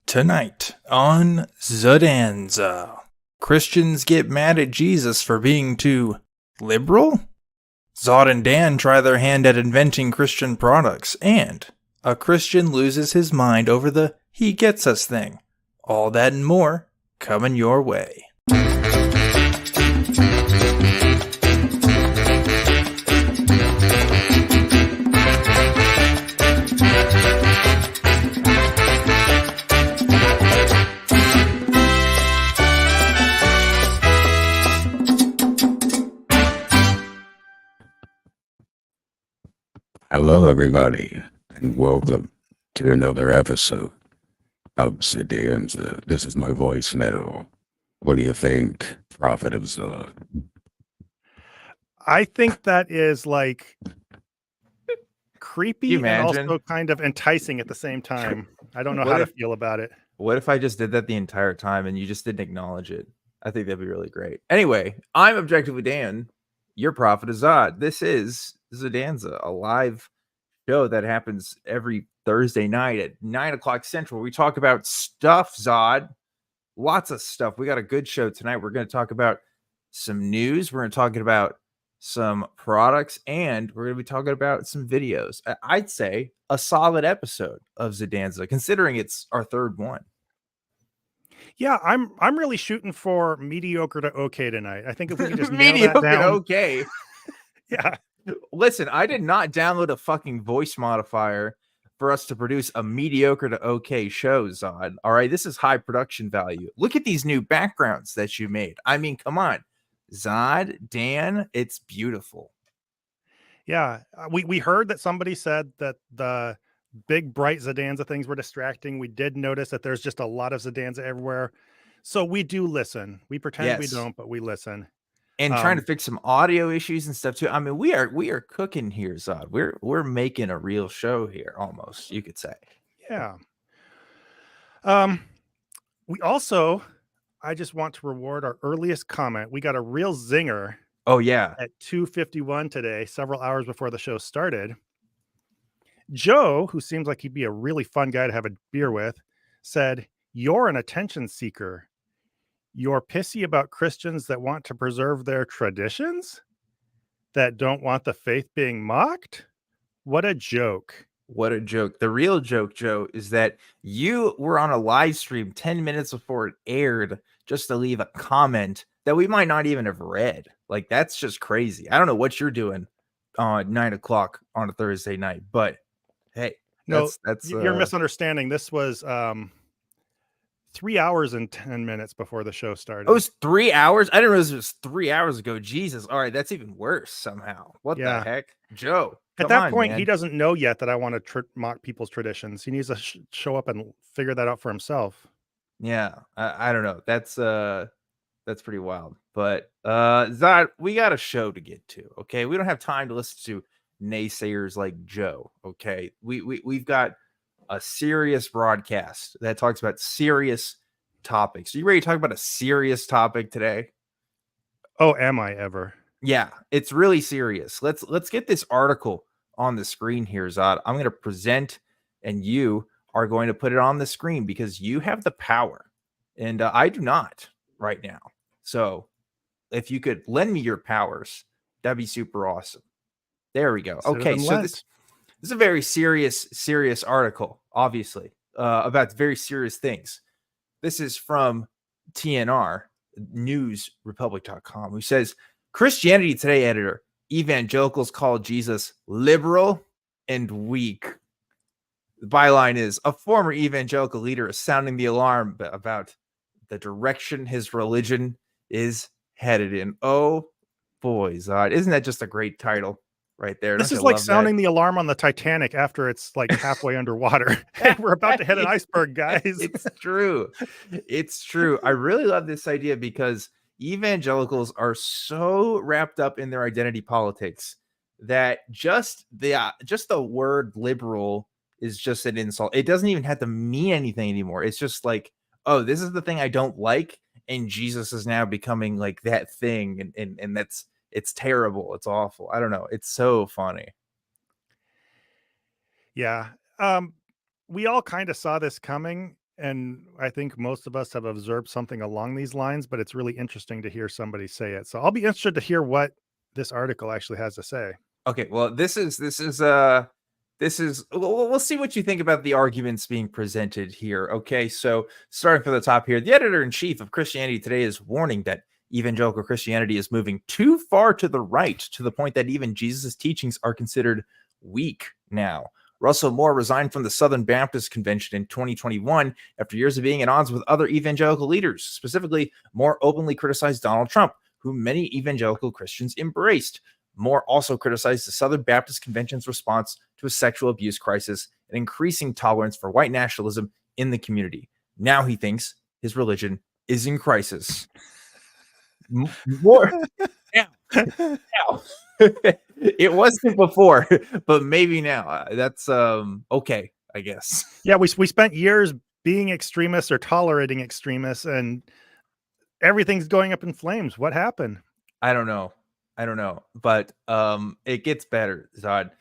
Tonight on Zodanza, Christians get mad at Jesus for being too liberal? Zod and Dan try their hand at inventing Christian products, and a Christian loses his mind over the he gets us thing. All that and more coming your way. Hello, everybody, and welcome to another episode of Zodanza. This is my voicemail. What do you think, Prophet of Zod? I think that is like creepy and also kind of enticing at the same time. I don't know how to feel about it. What if I just did that the entire time and you just didn't acknowledge it? I think that'd be really great. Anyway, I'm Objectively Dan, your Prophet of Zod. This is Zodanza, a live show that happens every Thursday night at 9 o'clock Central. We talk about stuff, Zod. Lots of stuff. We got a good show tonight. We're going to talk about some news. We're going to talk about some products, and we're going to be talking about some videos. I'd say a solid episode of Zodanza, considering it's our third one. Yeah, I'm really shooting for mediocre to okay tonight. I think if we can just nail mediocre that down. To okay. Yeah. Listen, I did not download a fucking voice modifier for us to produce a mediocre to okay show, Zod. All right, this is high production value. Look at these new backgrounds that you made. I mean, come on. Zod, Dan, it's beautiful. Yeah, we heard that somebody said that the big bright Zodanza things were distracting. We did notice that there's just a lot of Zodanza everywhere. So we do listen. We pretend we don't, but we listen. And trying to fix some audio issues and stuff too. I mean, we are cooking here, Zod. We're making a real show here, almost, you could say. Yeah. We also, I just want to reward our earliest comment. We got a real zinger. Oh yeah. At 2:51 today, several hours before the show started. Joe, who seems like he'd be a really fun guy to have a beer with, said, "You're an attention seeker. You're pissy about Christians that want to preserve their traditions? That don't want the faith being mocked? What a joke." What a joke. The real joke, Joe, is that you were on a live stream 10 minutes before it aired just to leave a comment that we might not even have read. Like, that's just crazy. I don't know what you're doing on 9 o'clock on a Thursday night, but hey, that's you're misunderstanding. This was 3 hours and 10 minutes before the show started. Oh, it was 3 hours? I didn't realize it was 3 hours ago. Jesus. All right, that's even worse somehow. What the heck? Joe, at that point, man. He doesn't know yet that I want to mock people's traditions. He needs to show up and figure that out for himself. Yeah, I don't know. That's pretty wild. But Zod, we got a show to get to. Okay, we don't have time to listen to naysayers like Joe. Okay, we've got a serious broadcast that talks about serious topics. Are you ready to talk about a serious topic today? Oh, am I ever? Yeah, it's really serious. Let's get this article on the screen here, Zod. I'm going to present, and you are going to put it on the screen because you have the power, and I do not right now. So if you could lend me your powers, that'd be super awesome. There we go. Okay, so this is a very serious article, obviously, about very serious things. This is from TNR, newsrepublic.com, who says, Christianity Today editor, evangelicals call Jesus liberal and weak. The byline is, a former evangelical leader is sounding the alarm about the direction his religion is headed in. Oh, boy, Zod. Isn't that just a great title? Right there. This is like sounding the alarm on the Titanic after it's like halfway underwater. We're about to hit an iceberg, guys. It's true. It's true. I really love this idea because evangelicals are so wrapped up in their identity politics that just the word liberal is just an insult. It doesn't even have to mean anything anymore. It's just like, oh, this is the thing I don't like, and Jesus is now becoming like that thing, and it's terrible. It's awful. I don't know. It's so funny. Yeah. We all kind of saw this coming, And I think most of us have observed something along these lines, but it's really interesting to hear somebody say it. So I'll be interested to hear what this article actually has to say. Okay, well, we'll see what you think about the arguments being presented here. Okay, so starting from the top here, the editor-in-chief of Christianity Today is warning that evangelical Christianity is moving too far to the right, to the point that even Jesus' teachings are considered weak now. Russell Moore resigned from the Southern Baptist Convention in 2021 after years of being at odds with other evangelical leaders. Specifically, Moore openly criticized Donald Trump, whom many evangelical Christians embraced. Moore also criticized the Southern Baptist Convention's response to a sexual abuse crisis and increasing tolerance for white nationalism in the community. Now he thinks his religion is in crisis. More now. It wasn't before, but maybe now. That's okay, I guess. Yeah, we spent years being extremists or tolerating extremists, and everything's going up in flames. What happened? I don't know, but it gets better, Zod.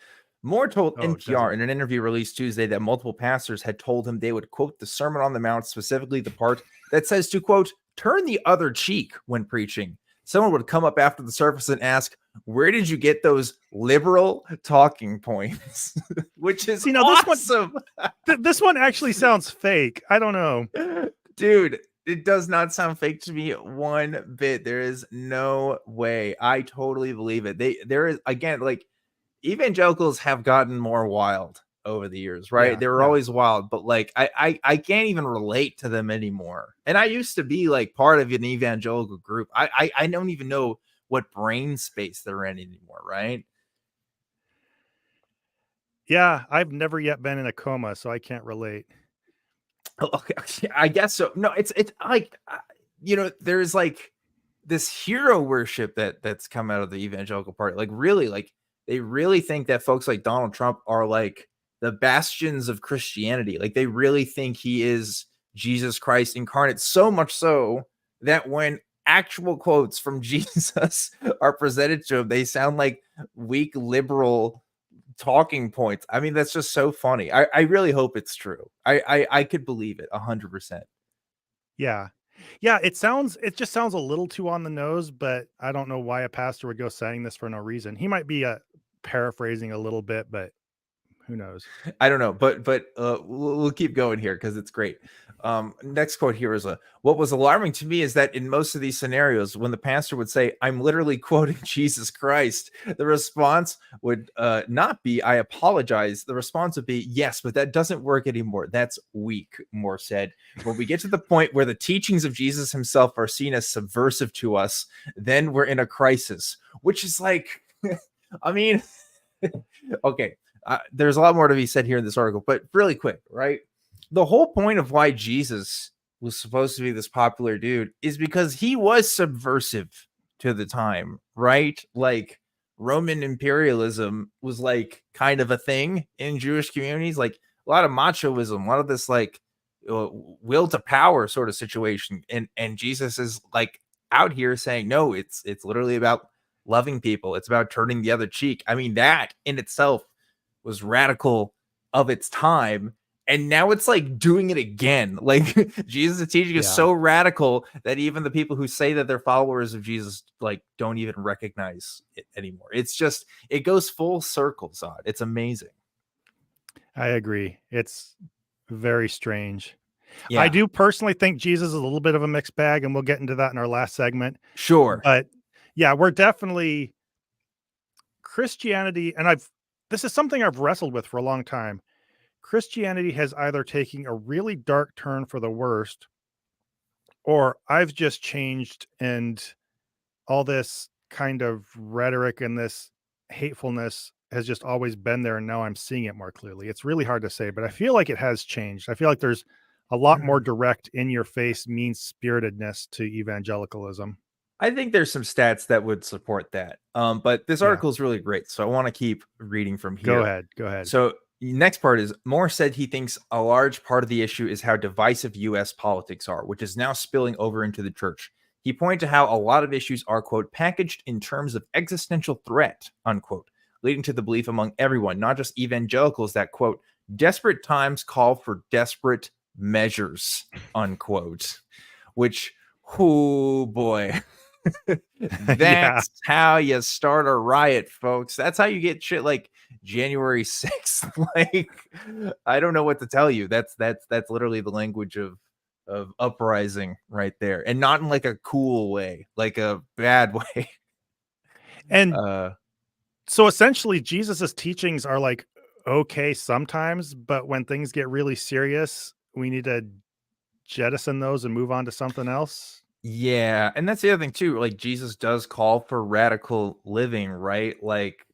Moore told NPR in an interview released Tuesday that multiple pastors had told him they would quote the Sermon on the Mount, specifically the part that says to, quote, turn the other cheek when preaching. Someone would come up after the service and ask, where did you get those liberal talking points? Which is awesome. This one actually sounds fake. I don't know. Dude, it does not sound fake to me one bit. There is no way. I totally believe it. There is, again, like, evangelicals have gotten more wild over the years, right? Yeah, they were always wild, but like I can't even relate to them anymore. And I used to be like part of an evangelical group. I don't even know what brain space they're in anymore, right? Yeah, I've never yet been in a coma, so I can't relate. Okay, I guess so. No, it's like there's like this hero worship that's come out of the evangelical party. Like really, like they really think that folks like Donald Trump are like the bastions of Christianity. Like they really think he is Jesus Christ incarnate, so much so that when actual quotes from Jesus are presented to him, they sound like weak liberal talking points. I mean, that's just so funny. I really hope it's true. I could believe it 100%. Yeah. It just sounds a little too on the nose, but I don't know why a pastor would go saying this for no reason. He might be paraphrasing a little bit, but who knows? I don't know, but we'll keep going here because it's great. Next quote here is what was alarming to me is that in most of these scenarios, when the pastor would say, I'm literally quoting Jesus Christ, the response would not be, I apologize. The response would be, yes, but that doesn't work anymore. That's weak, Moore said. When we get to the point where the teachings of Jesus himself are seen as subversive to us, then we're in a crisis, which is like, I mean, okay. There's a lot more to be said here in this article, but really quick, right? The whole point of why Jesus was supposed to be this popular dude is because he was subversive to the time, right? Like Roman imperialism was like kind of a thing in Jewish communities, like a lot of machoism, a lot of this like will to power sort of situation. And Jesus is like out here saying, no, it's literally about loving people. It's about turning the other cheek. I mean, that in itself was radical of its time, and now it's like doing it again. Like Jesus' teaching is so radical that even the people who say that they're followers of Jesus like don't even recognize it anymore. It's just, it goes full circle, Zod. It's amazing. I agree. It's very strange. Yeah. I do personally think Jesus is a little bit of a mixed bag, and we'll get into that in our last segment. Sure. But yeah, we're definitely Christianity, and this is something I've wrestled with for a long time. Christianity has either taken a really dark turn for the worst, or I've just changed and all this kind of rhetoric and this hatefulness has just always been there, and now I'm seeing it more clearly. It's really hard to say, but I feel like it has changed. I feel like there's a lot more direct, in your face, mean-spiritedness to evangelicalism. I think there's some stats that would support that. But this article is really great, so I want to keep reading from here. Go ahead. So next part is Moore said he thinks a large part of the issue is how divisive U.S. politics are, which is now spilling over into the church. He pointed to how a lot of issues are, quote, packaged in terms of existential threat, unquote, leading to the belief among everyone, not just evangelicals, that, quote, desperate times call for desperate measures, unquote, which, oh boy, Yeah. that's how you start a riot, folks. That's how you get shit like January 6th. Like, I don't know what to tell you. That's literally the language of uprising right there, and not in like a cool way, like a bad way. And Uh, so essentially Jesus's teachings are like okay sometimes, but when things get really serious, we need to jettison those and move on to something else. Yeah, and that's the other thing too. Like Jesus does call for radical living, right? Like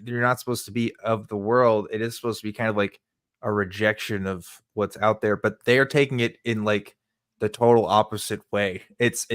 you're not supposed to be of the world. It is supposed to be kind of like a rejection of what's out there, but they are taking it in like the total opposite way. It's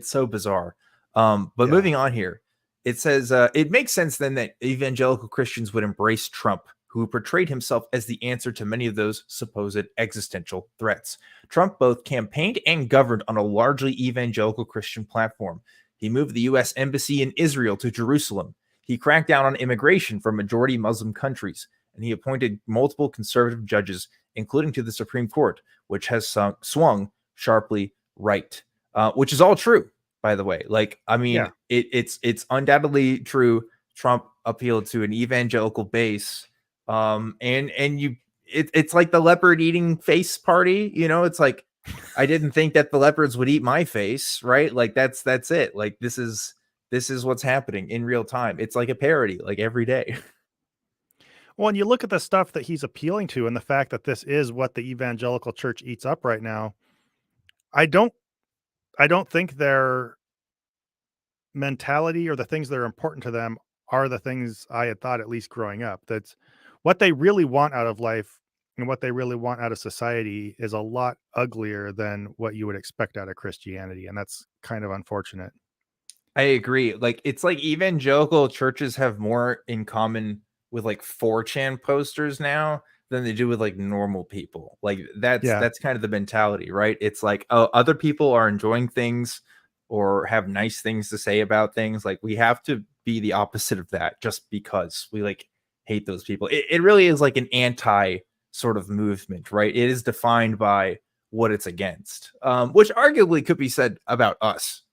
so bizarre. But Yeah. moving on here, it says it makes sense then that evangelical Christians would embrace Trump, who portrayed himself as the answer to many of those supposed existential threats. Trump both campaigned and governed on a largely evangelical Christian platform. He moved the U.S. Embassy in Israel to Jerusalem. He cracked down on immigration from majority Muslim countries, and he appointed multiple conservative judges, including to the Supreme Court, which has swung sharply right, which is all true, by the way. Like, I mean, Yeah. it's undoubtedly true. Trump appealed to an evangelical base, and you it's like the leopard eating face party, you know. It's like, I didn't think that the leopards would eat my face, right? Like that's it. Like this is what's happening in real time. It's like a parody, like every day. Well, and you look at the stuff that he's appealing to and the fact that this is what the evangelical church eats up right now. I don't I don't think their mentality or the things that are important to them are the things I had thought, at least growing up. That's what they really want out of life and what they really want out of society is a lot uglier than what you would expect out of Christianity. And that's kind of unfortunate. I agree. Like it's like evangelical churches have more in common with like 4chan posters now than they do with like normal people. Like Yeah. that's kind of the mentality, right? It's like, oh, other people are enjoying things or have nice things to say about things. Like we have to be the opposite of that just because we like hate those people. It really is like an anti sort of movement, right? It is defined by what it's against, which arguably could be said about us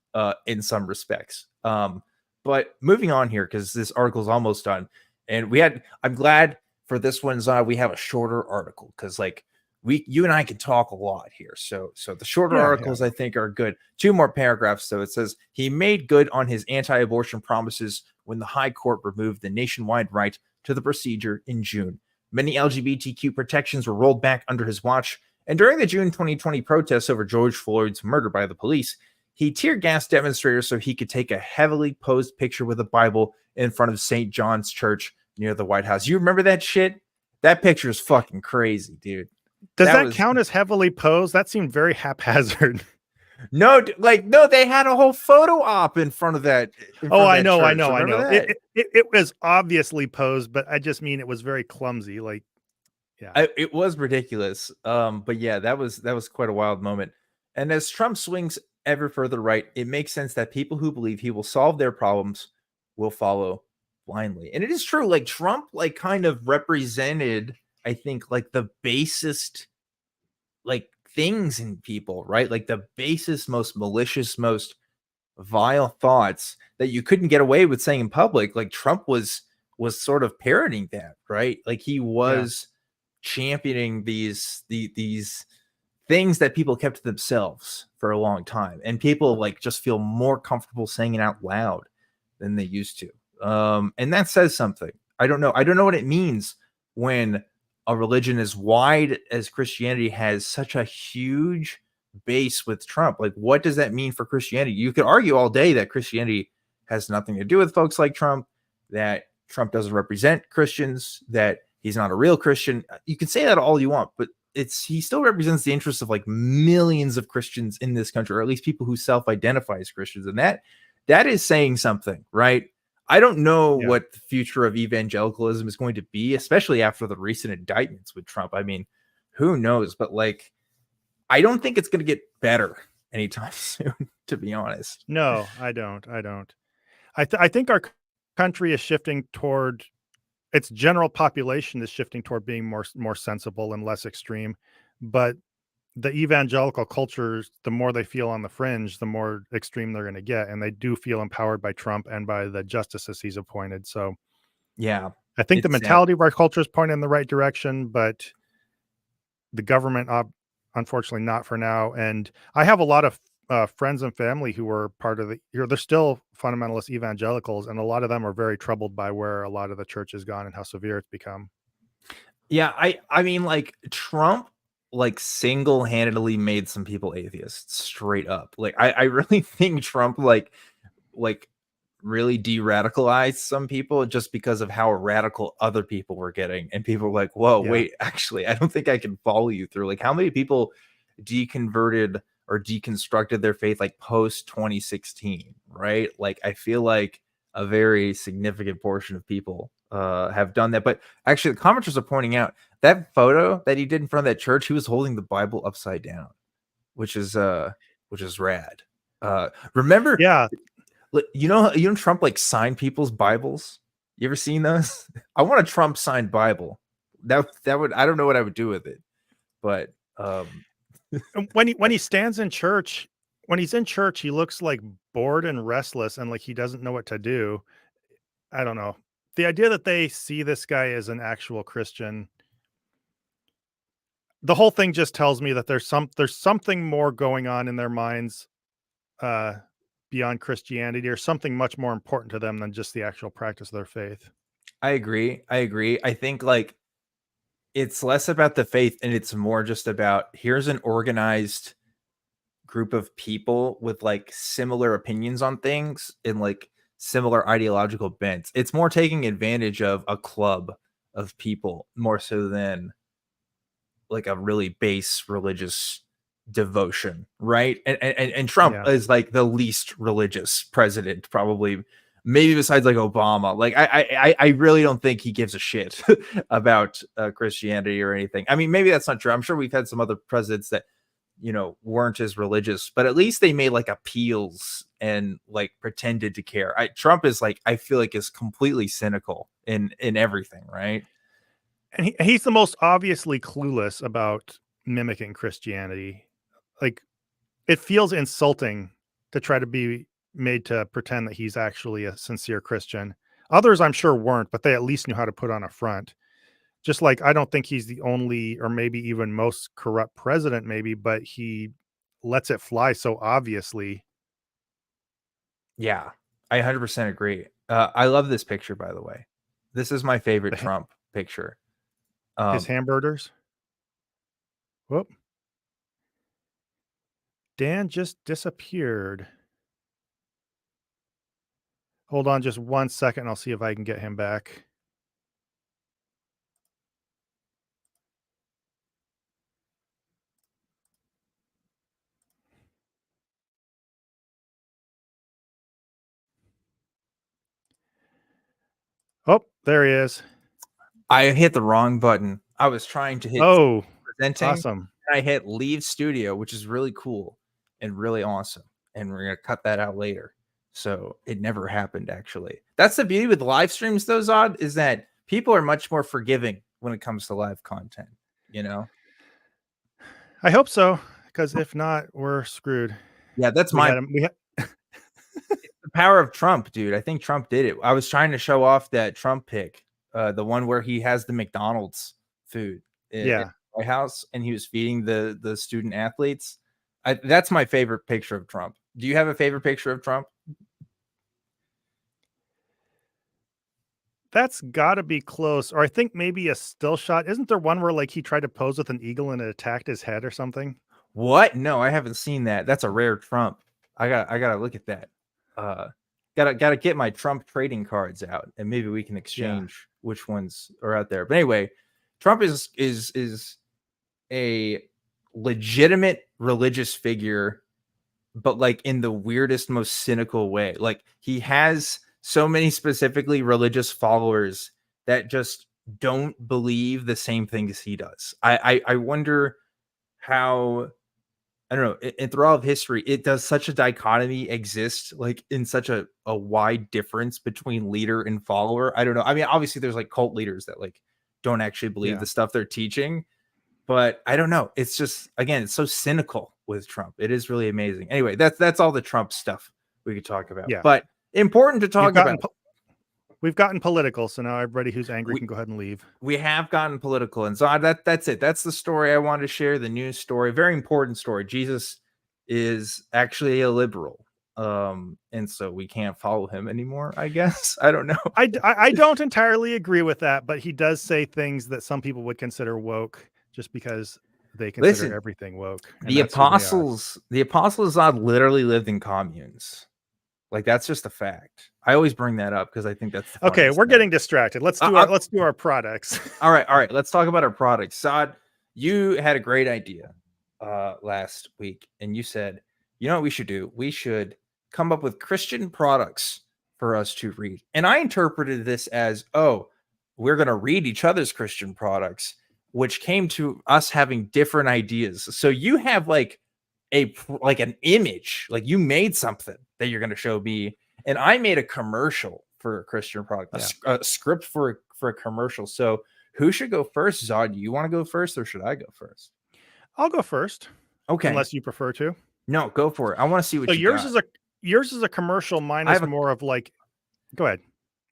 in some respects. But moving on here, because this article is almost done, and I'm glad for this one, Zod, we have a shorter article because like you and I can talk a lot here. So the shorter Yeah. articles I think are good. 2 more paragraphs. So it says he made good on his anti-abortion promises when the High Court removed the nationwide right to the procedure in June. Many LGBTQ protections were rolled back under his watch, and during the June 2020 protests over George Floyd's murder by the police, he tear-gassed demonstrators so he could take a heavily posed picture with a Bible in front of St. John's Church near the White House. You remember that shit? That picture is fucking crazy, dude. Does that count as heavily posed? That seemed very haphazard. No, no, they had a whole photo op in front of that. I know. It was obviously posed, but I just mean it was very clumsy. Like, yeah, it was ridiculous. But yeah, that was quite a wild moment. And as Trump swings ever further right, it makes sense that people who believe he will solve their problems will follow blindly. And it is true. Like Trump, like kind of represented, I think, like the basest, like things in people, right? Like the basest, most malicious, most vile thoughts that you couldn't get away with saying in public. Like Trump was sort of parroting that, right? Like he was championing these things that people kept to themselves for a long time, and people like just feel more comfortable saying it out loud than they used to. And that says something. I don't know what it means when a religion as wide as Christianity has such a huge base with Trump. Like, what does that mean for Christianity? You could argue all day that Christianity has nothing to do with folks like Trump, that Trump doesn't represent Christians, that he's not a real Christian. You can say that all you want, but he still represents the interests of like millions of Christians in this country, or at least people who self-identify as Christians. And that is saying something, right? I don't know what the future of evangelicalism is going to be, especially after the recent indictments with Trump. I mean, who knows? But like, I don't think it's going to get better anytime soon, to be honest. No, I don't. I think our country is shifting toward its general population is shifting toward being more sensible and less extreme. but the evangelical cultures, the more they feel on the fringe, the more extreme they're going to get, and they do feel empowered by Trump and by the justices he's appointed. So Yeah, I think the it's sad. mentality of our culture is pointing in the right direction, but the government, unfortunately, not for now. And I have a lot of friends and family who were part of they're still fundamentalist evangelicals, and a lot of them are very troubled by where a lot of the church has gone and how severe it's become. Yeah, I mean, like, Trump, like, single-handedly made some people atheists, straight up. Like, I really think Trump, like, really de-radicalized some people just because of how radical other people were getting, and people were like, "Whoa, Yeah. wait, actually, I don't think I can follow you through." Like, how many people deconverted or deconstructed their faith, like, post-2016, right? Like, I feel like a very significant portion of people, have done that, but actually, the commenters are pointing out that photo that he did in front of that church, he was holding the Bible upside down, which is, which is rad. Remember Yeah. you know Trump, like, signed people's Bibles? You ever seen those? I want a Trump signed Bible. That would I don't know what I would do with it, but, And when he stands in church, when he's in church, he looks like bored and restless and like he doesn't know what to do. I don't know. The idea that they see this guy as an actual Christian, the whole thing just tells me that there's something more going on in their minds uh beyond Christianity, or something much more important to them than just the actual practice of their faith. I agree, I agree. I think, like, it's less about the faith and it's more just about, here's an organized group of people with, like, similar opinions on things and, like, similar ideological bents. It's more taking advantage of a club of people more so than, like, a really base religious devotion, right? And Trump Yeah. is, like, the least religious president, probably, maybe besides, like, Obama. Like, I really don't think he gives a shit about Christianity or anything. I mean, maybe that's not true. I'm sure we've had some other presidents that, weren't as religious, but at least they made, like, appeals and, like, pretended to care. Trump is, like, I feel like, is completely cynical in everything, right? And he's the most obviously clueless about mimicking Christianity. Like, it feels insulting to try to be made to pretend that he's actually a sincere Christian. Others, I'm sure, weren't, but they at least knew how to put on a front. Just like I don't think he's the only or maybe even most corrupt president, maybe, but he lets it fly so obviously. Yeah, I 100% agree. I love this picture, by the way. This is my favorite The, Trump picture. his hamburgers. Whoop. Dan just disappeared. Hold on just 1 second. I'll see if I can get him back. Oh, there he is. I hit the wrong button. I was trying to hit Oh, presenting, awesome. and I hit leave studio, which is really cool and really awesome. And we're gonna cut that out later. So it never happened, actually. That's the beauty with live streams, though, Zod, is that people are much more forgiving when it comes to live content, you know? I hope so, because if not, we're screwed. Yeah, that's We my had him. the power of Trump, dude. I think Trump did it. I was trying to show off that Trump pic, the one where he has the McDonald's food in the Yeah. White House, and he was feeding the student athletes. That's my favorite picture of Trump. Do you have a favorite picture of Trump? That's gotta be close, or I think maybe a still shot. Isn't there one where, like, he tried to pose with an eagle and it attacked his head or something? What? No, I haven't seen that. That's a rare Trump. I gotta look at that. Uh, gotta get my Trump trading cards out, and maybe we can Yeah. exchange which ones are out there. But anyway, Trump is a legitimate religious figure, but, like, in the weirdest, most cynical way. Like, he has so many specifically religious followers that just don't believe the same things he does. I wonder how, I don't know, in through all of history, it does such a dichotomy exist, like, in such a wide difference between leader and follower. I don't know. I mean, obviously there's, like, cult leaders that, like, don't actually believe Yeah. the stuff they're teaching, But I don't know. It's just, again, it's so cynical with Trump. It is really amazing. Anyway, that's all the Trump stuff we could talk about. Yeah. But important to talk about. We've gotten political, so now everybody who's angry We- can go ahead and leave. We have gotten political, and so that's it. That's the story I wanted to share. The news story, very important story. Jesus is actually a liberal, and so we can't follow him anymore. I guess I don't know. I don't entirely agree with that, but he does say things that some people would consider woke, just because they consider everything woke. The apostles Zod literally lived in communes. Like, that's just a fact. I always bring that up because I think that's the okay. We're thing. getting distracted. Let's do our products. All right. Let's talk about our products. Zod, you had a great idea last week, and you said, you know what we should do? We should come up with Christian products for us to read. And I interpreted this as, oh, we're going to read each other's Christian products, which came to us having different ideas. So you have like an image, like you made something that you're going to show me, and I made a commercial for a Christian product, a script for a commercial. So who should go first? Zod, do you want to go first, or should I go first? I'll go first. Okay, unless you prefer to. No, go for it. I want to see what yours is a commercial. Mine is more of like, go ahead.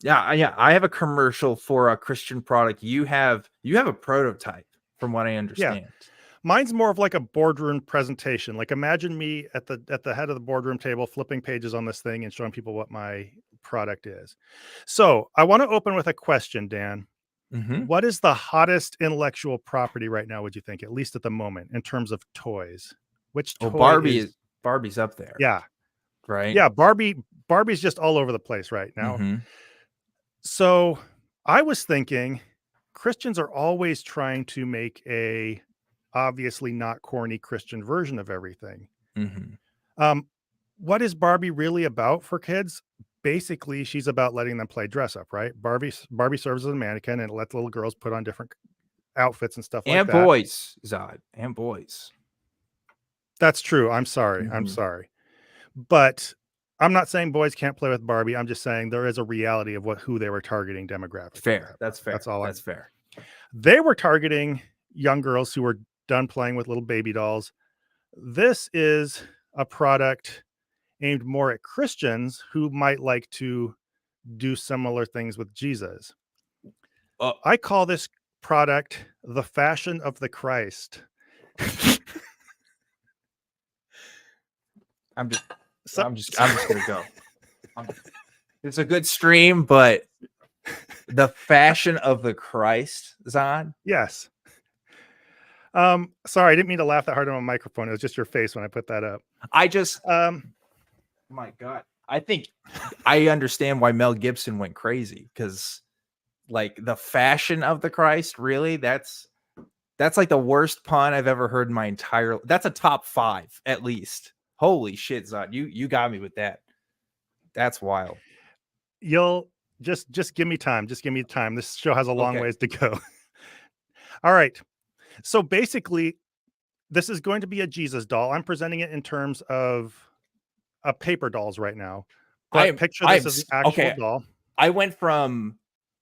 Yeah. I have a commercial for a Christian product. You have a prototype, from what I understand. Yeah. Mine's more of like a boardroom presentation. Like, imagine me at the head of the boardroom table, flipping pages on this thing and showing people what my product is. So I want to open with a question, Dan. Mm-hmm. What is the hottest intellectual property right now, would you think, at least at the moment, in terms of toys? Which toy Barbie's up there. Yeah. Right. Yeah. Barbie's just all over the place right now. Mm-hmm. So I was thinking Christians are always trying to make a obviously not corny Christian version of everything. Mm-hmm. What is Barbie really about for kids? Basically, she's about letting them play dress up, right? Barbie serves as a mannequin and lets little girls put on different outfits and stuff like that. And boys, Zod, and boys. That's true. I'm sorry. Mm-hmm. I'm sorry. But I'm not saying boys can't play with Barbie. I'm just saying there is a reality of who they were targeting demographically. Fair. That's fair. That's fair. They were targeting young girls who were done playing with little baby dolls. This is a product aimed more at Christians who might like to do similar things with Jesus. I call this product the Fashion of the Christ. I'm just gonna go. It's a good stream, but the Fashion of the Christ, Zod? Yes. Sorry, I didn't mean to laugh that hard on my microphone. It was just your face when I put that up. My God. I think I understand why Mel Gibson went crazy, because like the Fashion of the Christ, really? That's like the worst pun I've ever heard in my entire. That's a top 5 at least. Holy shit, Zod. You got me with that. That's wild. You'll just give me time. Just give me time. This show has a long ways to go. All right. So basically, this is going to be a Jesus doll. I'm presenting it in terms of paper dolls right now. But picture this as an actual doll. I went from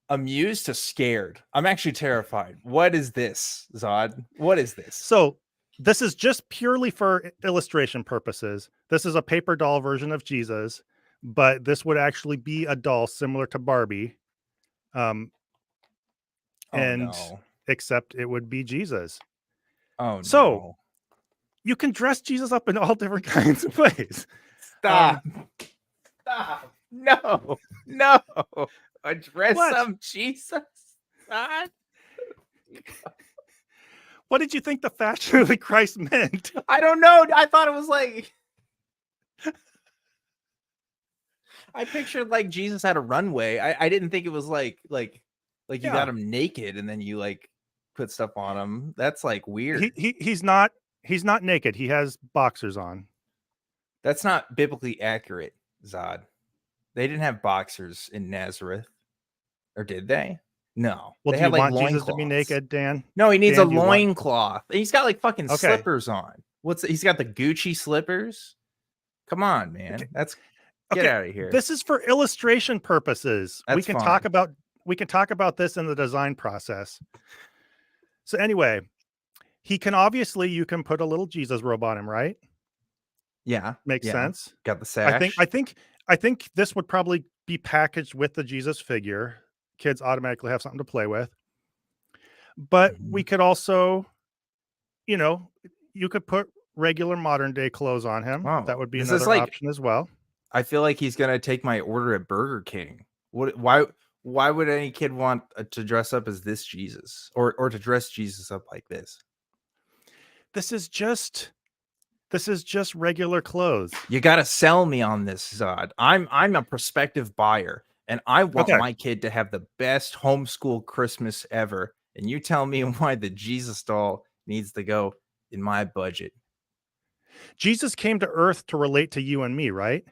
amused to scared. I'm actually terrified. What is this, Zod? What is this? So this is just purely for illustration purposes. This is a paper doll version of Jesus, but this would actually be a doll similar to Barbie. Except it would be Jesus. Oh, no. So you can dress Jesus up in all different kinds of ways. Stop. No. Address some Jesus. What? What did you think the Fashion of the Christ meant? I don't know. I thought it was like, I pictured like Jesus had a runway. I didn't think it was like you got him naked and then you like put stuff on him. That's like weird. He's not naked. He has boxers on. That's not biblically accurate, Zod. They didn't have boxers in Nazareth, or did they? No. Well, they do had, you want Jesus loincloths. to be naked, Dan? No, he needs a loincloth. He's got like fucking Okay. slippers on. He's got the Gucci slippers. Come on, man. Okay. Get out of here. This is for illustration purposes. That's we can fine. talk about this in the design process. So anyway, He can obviously, you can put a little Jesus robe on him, right? Yeah. Makes Yeah. sense. Got the I sash. think this would probably be packaged with the Jesus figure. Kids automatically have something to play with. But we could also, you could put regular modern day clothes on him. Wow. That would be This is another like, option as well. I feel like he's gonna take my order at Burger King. Why would any kid want to dress up as this Jesus or to dress Jesus up like this? This is just regular clothes. You got to sell me on this, Zod. I'm a prospective buyer, and I want Okay. my kid to have the best homeschool Christmas ever. And you tell me why the Jesus doll needs to go in my budget. Jesus came to earth to relate to you and me, right?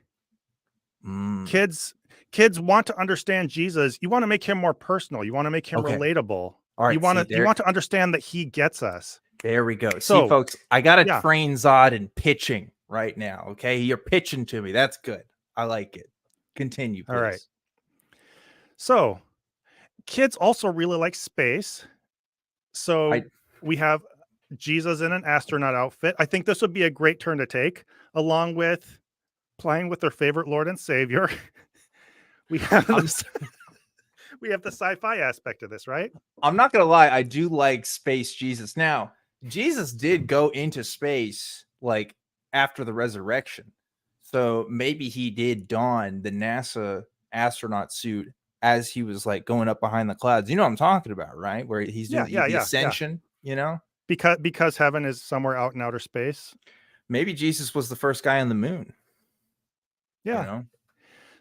Mm, Kids want to understand Jesus. You want to make him more personal. You want to make him Okay. relatable. all right. You want See, to understand that he gets us. there we go. So, See, folks, I got to yeah. train Zod in pitching right now. Okay, you're pitching to me. That's good. I like it. Continue, please. All right. So, kids also really like space. So, we have Jesus in an astronaut outfit. I think this would be a great turn to take, along with playing with their favorite Lord and Savior. We have we have the sci-fi aspect of this, right? I'm not gonna lie, I do like space Jesus. Now, Jesus did go into space like after the resurrection, so maybe he did don the NASA astronaut suit as he was like going up behind the clouds. You know what I'm talking about, right? Where he's doing the ascension. You know, Because heaven is somewhere out in outer space. maybe Jesus was the first guy on the moon. Yeah. You know?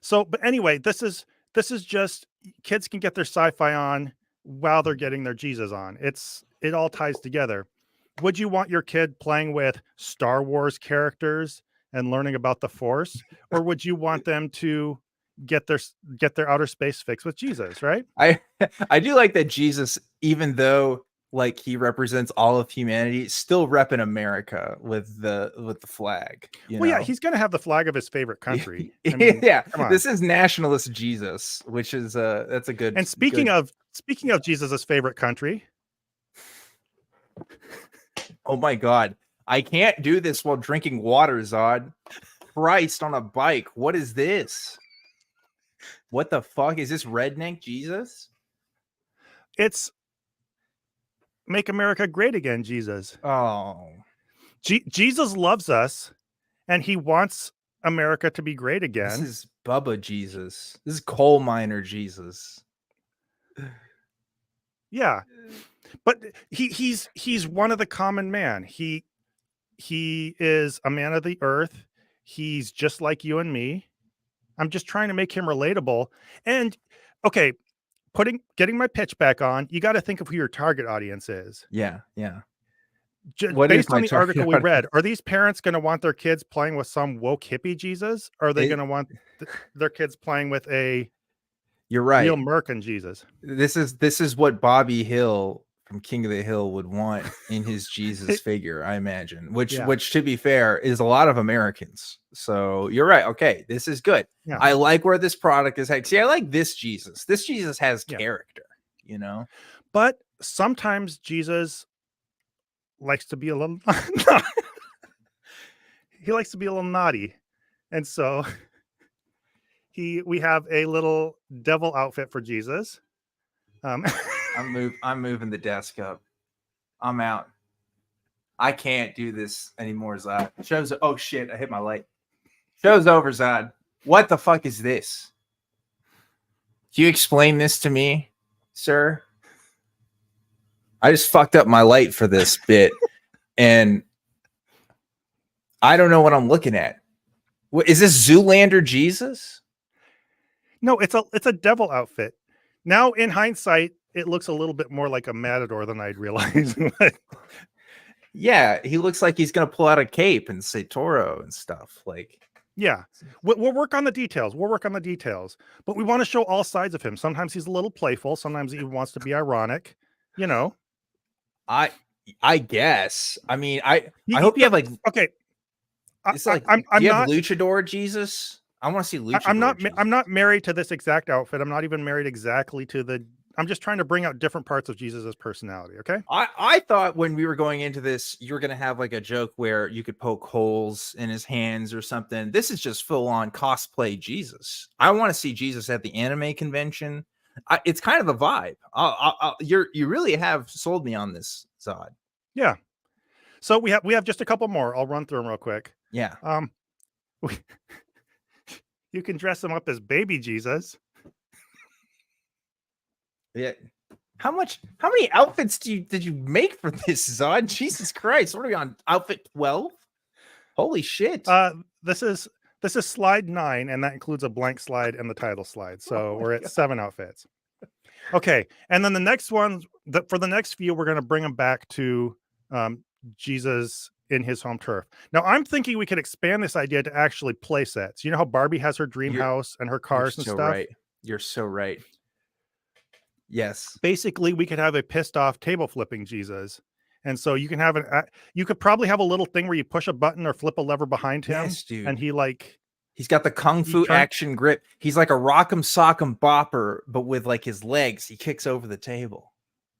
So, but anyway, this is just kids can get their sci-fi on while they're getting their Jesus on. It all ties together. Would you want your kid playing with Star Wars characters and learning about the Force, or would you want them to get their outer space fix with Jesus, right? I do like that Jesus, even though like he represents all of humanity, still repping America with the flag. Yeah, he's gonna have the flag of his favorite country. I Yeah, mean, come on. this is nationalist Jesus, which is that's a good. And speaking of Jesus's favorite country, oh my God, I can't do this while drinking water, Zod. Christ on a bike. What is this? What the fuck is this? Redneck Jesus? it's Make America Great Again, Jesus. Oh, Jesus loves us, and he wants America to be great again. this is Bubba Jesus. This is coal miner Jesus. Yeah, but he's one of the common man. He is a man of the earth. He's just like you and me. I'm just trying to make him relatable. And okay, getting my pitch back on, you got to think of who your target audience is. Yeah. Based on the article we read, are these parents going to want their kids playing with some woke hippie Jesus? Or are they going to want their kids playing with a You're right. real Merkin Jesus? This is what Bobby Hill from King of the Hill would want in his Jesus figure, I imagine. Which to be fair is a lot of Americans. So you're right. Okay, this is good. Yeah. I like where this product is heading. See, I like this Jesus. This Jesus has character, you know. But sometimes Jesus likes to be a little he likes to be a little naughty. And so we have a little devil outfit for Jesus. I'm moving the desk up. I'm out. I can't do this anymore, Zod. Show's oh shit, I hit my light. Show's over, Zod. What the fuck is this? Can you explain this to me, sir? I just fucked up my light for this bit, and I don't know what I'm looking at. What is this, Zoolander Jesus? No, it's a devil outfit. Now, in hindsight, it looks a little bit more like a matador than I'd realized. Yeah, he looks like he's gonna pull out a cape and say Toro and stuff. Like, yeah, we'll work on the details. But we want to show all sides of him. Sometimes he's a little playful. Sometimes he wants to be ironic. You know. I guess. I mean, I hope you have like okay. It's like I'm do you not have luchador Jesus. I want to see luchador. I'm not married to this exact outfit. I'm not even married exactly to the just trying to bring out different parts of Jesus's personality. Okay. I thought when we were going into this, you were gonna have like a joke where you could poke holes in his hands or something. This is just full on cosplay Jesus. I want to see Jesus at the anime convention. It's kind of a vibe. You really have sold me on this, Zod. Yeah. So we have just a couple more. I'll run through them real quick. Yeah. You can dress him up as baby Jesus. Yeah. How many outfits did you make for this, Zod? Jesus Christ. What are we on? Outfit 12? Holy shit. This is slide 9, and that includes a blank slide and the title slide. So we're at 7 outfits. Okay. And then the next one, for the next few, we're going to bring them back to Jesus in his home turf. Now, I'm thinking we could expand this idea to actually play sets. You know how Barbie has her dream house and her cars and stuff? Right. You're so right. Yes. Basically, we could have a pissed off table flipping Jesus. And so you can have you could probably have a little thing where you push a button or flip a lever behind him. Yes, dude. And he's got the kung fu action grip. He's like a rock'em sock'em bopper, but with like his legs, he kicks over the table.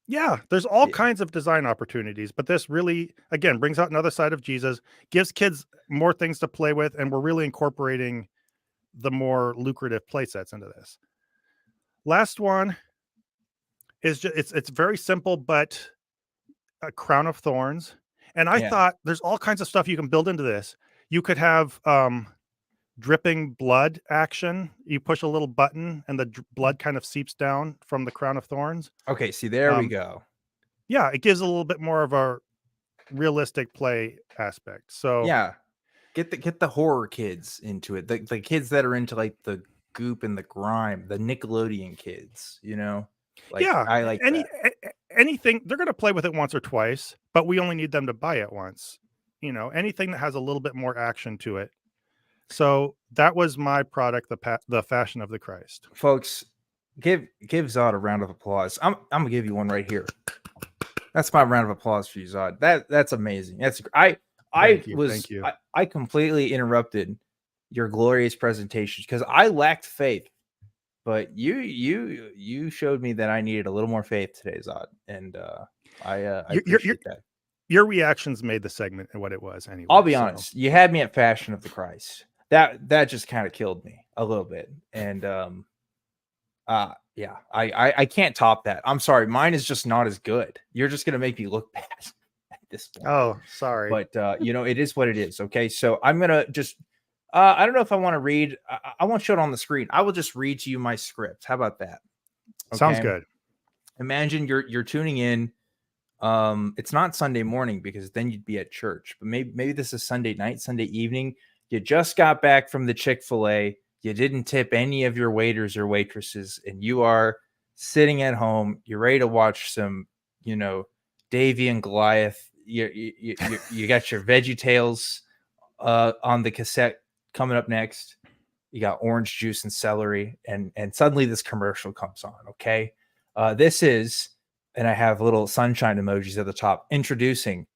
Yeah, there's all kinds of design opportunities, but this really, again, brings out another side of Jesus, gives kids more things to play with, and we're really incorporating the more lucrative play sets into this. Last one is just, it's very simple, but a crown of thorns. And I thought there's all kinds of stuff you can build into this. You could have dripping blood action. You push a little button and the blood kind of seeps down from the crown of thorns. Okay, see, there we go. Yeah, it gives a little bit more of a realistic play aspect. So yeah, get the horror kids into it. The kids that are into like the goop and the grime, the Nickelodeon kids, you know? Like, yeah, I like anything. They're going to play with it once or twice, but we only need them to buy it once. You know, anything that has a little bit more action to it. So that was my product, the Fashion of the Christ. Folks, give Zod a round of applause. I'm gonna give you one right here. That's my round of applause for you, Zod. That's amazing. That's Thank you. I completely interrupted your glorious presentation because I lacked faith, but you showed me that I needed a little more faith today, Zod, and I appreciate that. Your reactions made the segment and what it was anyway. I'll be honest. You had me at Fashion of the Christ. That just kind of killed me a little bit. And yeah, I can't top that. I'm sorry. Mine is just not as good. You're just gonna make me look bad at this point. Oh, sorry. But you know, it is what it is. Okay. So I'm gonna just I don't know if I want to read. I won't show it on the screen. I will just read to you my script. How about that? Okay? Sounds good. Imagine you're tuning in. It's not Sunday morning because then you'd be at church, but maybe this is Sunday night, Sunday evening. You just got back from the Chick-fil-A. You didn't tip any of your waiters or waitresses, and you are sitting at home. You're ready to watch some, you know, Davy and Goliath. You got your Veggie Tales on the cassette coming up next. You got orange juice and celery, and suddenly this commercial comes on. Okay, this is. And I have little sunshine emojis at the top introducing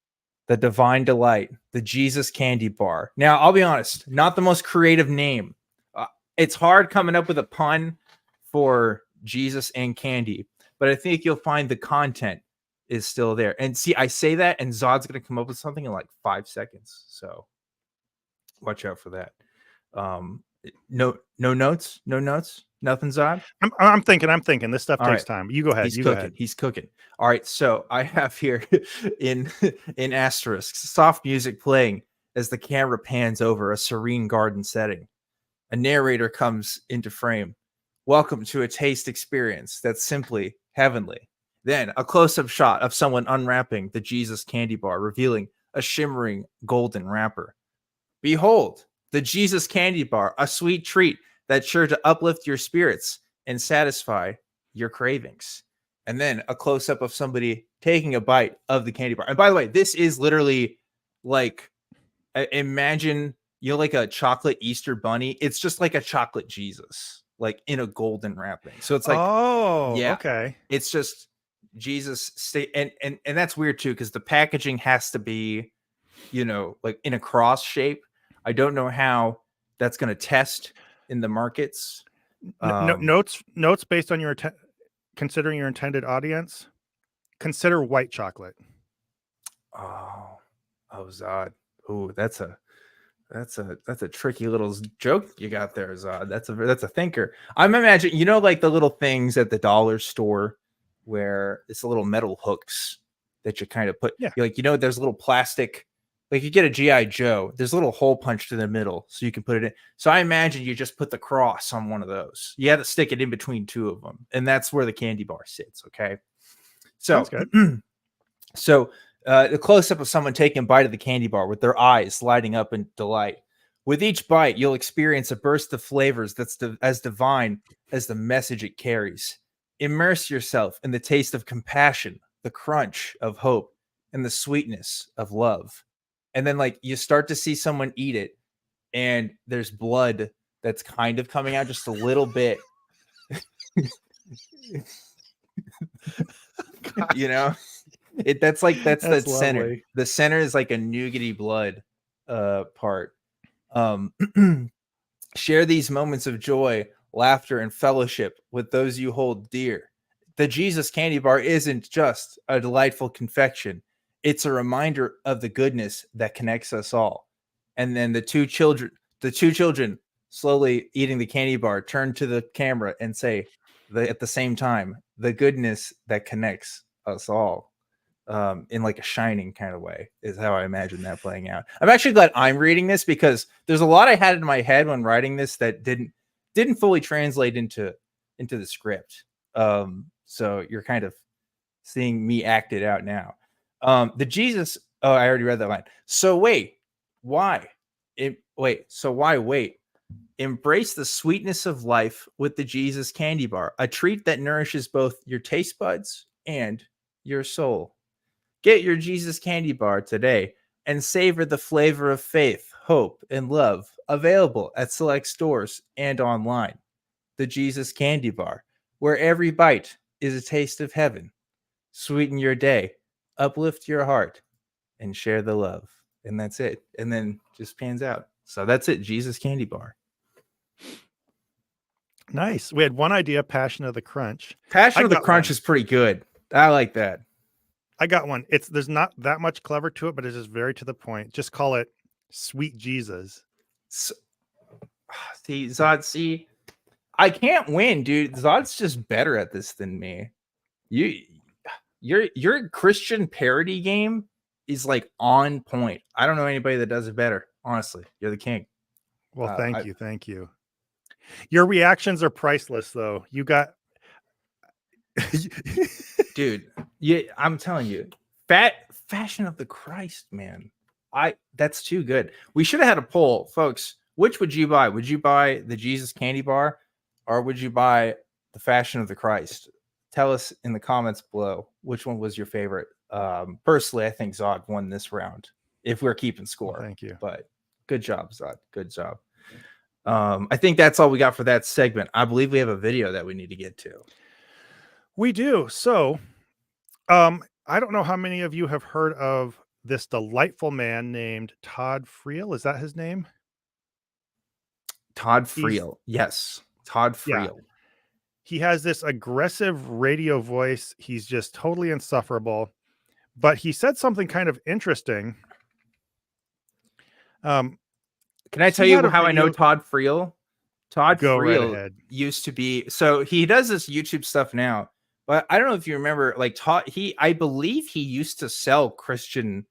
the Divine Delight, the Jesus Candy Bar. Now, I'll be honest, not the most creative name. It's hard coming up with a pun for Jesus and candy, but I think you'll find the content is still there. And see, I say that, and Zod's going to come up with something in like 5 seconds. So watch out for that. No notes, nothing, Zod. I'm thinking. This stuff takes time. You go ahead. He's cooking. All right. So I have here in asterisks soft music playing as the camera pans over a serene garden setting. A narrator comes into frame. Welcome to a taste experience that's simply heavenly. Then a close-up shot of someone unwrapping the Jesus candy bar, revealing a shimmering golden wrapper. Behold, the Jesus candy bar, a sweet treat that's sure to uplift your spirits and satisfy your cravings. And then a close-up of somebody taking a bite of the candy bar. And by the way, this is literally like, imagine, you know, like a chocolate Easter bunny. It's just like a chocolate Jesus, like in a golden wrapping. So it's like, oh, yeah, okay. It's just Jesus and that's weird too, because the packaging has to be, you know, like in a cross shape. I don't know how that's going to test in the markets. Notes based on your considering your intended audience, consider white chocolate. Oh, Zod. Ooh, that's a tricky little joke you got there, Zod. That's a thinker. I'm imagining, like the little things at the dollar store where it's the little metal hooks that you kind of put. Yeah. You're like, there's a little plastic. Like you get a GI Joe, there's a little hole punched in the middle, so you can put it in. So I imagine you just put the cross on one of those. You have to stick it in between two of them, and that's where the candy bar sits. Okay, so Sounds good. So the close-up of someone taking a bite of the candy bar with their eyes lighting up in delight. With each bite, you'll experience a burst of flavors that's as divine as the message it carries. Immerse yourself in the taste of compassion, the crunch of hope, and the sweetness of love. And then, like, you start to see someone eat it, and there's blood that's kind of coming out just a little bit. That's the center. lovely. The center is like a nougaty blood part. Share these moments of joy, laughter, and fellowship with those you hold dear. The Jesus candy bar isn't just a delightful confection. It's a reminder of the goodness that connects us all. And then the two children slowly eating the candy bar turn to the camera and say at the same time, the goodness that connects us all. In like a Shining kind of way is how I imagine that playing out. I'm actually glad I'm reading this because there's a lot I had in my head when writing this that didn't fully translate into the script. So you're kind of seeing me act it out now. The Jesus. Oh, I already read that line. So why? Wait. Embrace the sweetness of life with the Jesus candy bar, a treat that nourishes both your taste buds and your soul. Get your Jesus candy bar today and savor the flavor of faith, hope, and love, available at select stores and online. The Jesus candy bar, where every bite is a taste of heaven. Sweeten your day, uplift your heart, and share the love. And that's it. And then just pans out. So that's it. Jesus candy bar. Nice. We had one idea, Passion of the Crunch. Passion of the Crunch is pretty good. I like that. I got one. There's not that much clever to it, but it's just very to the point. Just call it Sweet Jesus. See, Zod, I can't win, dude. Zod's just better at this than me. Your Christian parody game is like on point. I don't know anybody that does it better. Honestly, you're the king. Well, thank you. Your reactions are priceless, though. You got, dude. Yeah, I'm telling you, Fashion of the Christ, man. That's too good. We should have had a poll, folks. Which would you buy? Would you buy the Jesus candy bar, or would you buy the Fashion of the Christ? Tell us in the comments below which one was your favorite. Personally, I think Zod won this round if we're keeping score. Well, thank you. But good job, Zod. Good job. I think that's all we got for that segment. I believe we have a video that we need to get to. We do. So, I don't know how many of you have heard of this delightful man named Todd Friel. Is that his name? Todd Friel. Yes. Todd Friel. Yeah. He has this aggressive radio voice. He's just totally insufferable. But he said something kind of interesting. Can I tell you how I know Todd Friel? Todd Friel used to be, so he does this YouTube stuff now, but I don't know if you remember, like I believe he used to sell Christian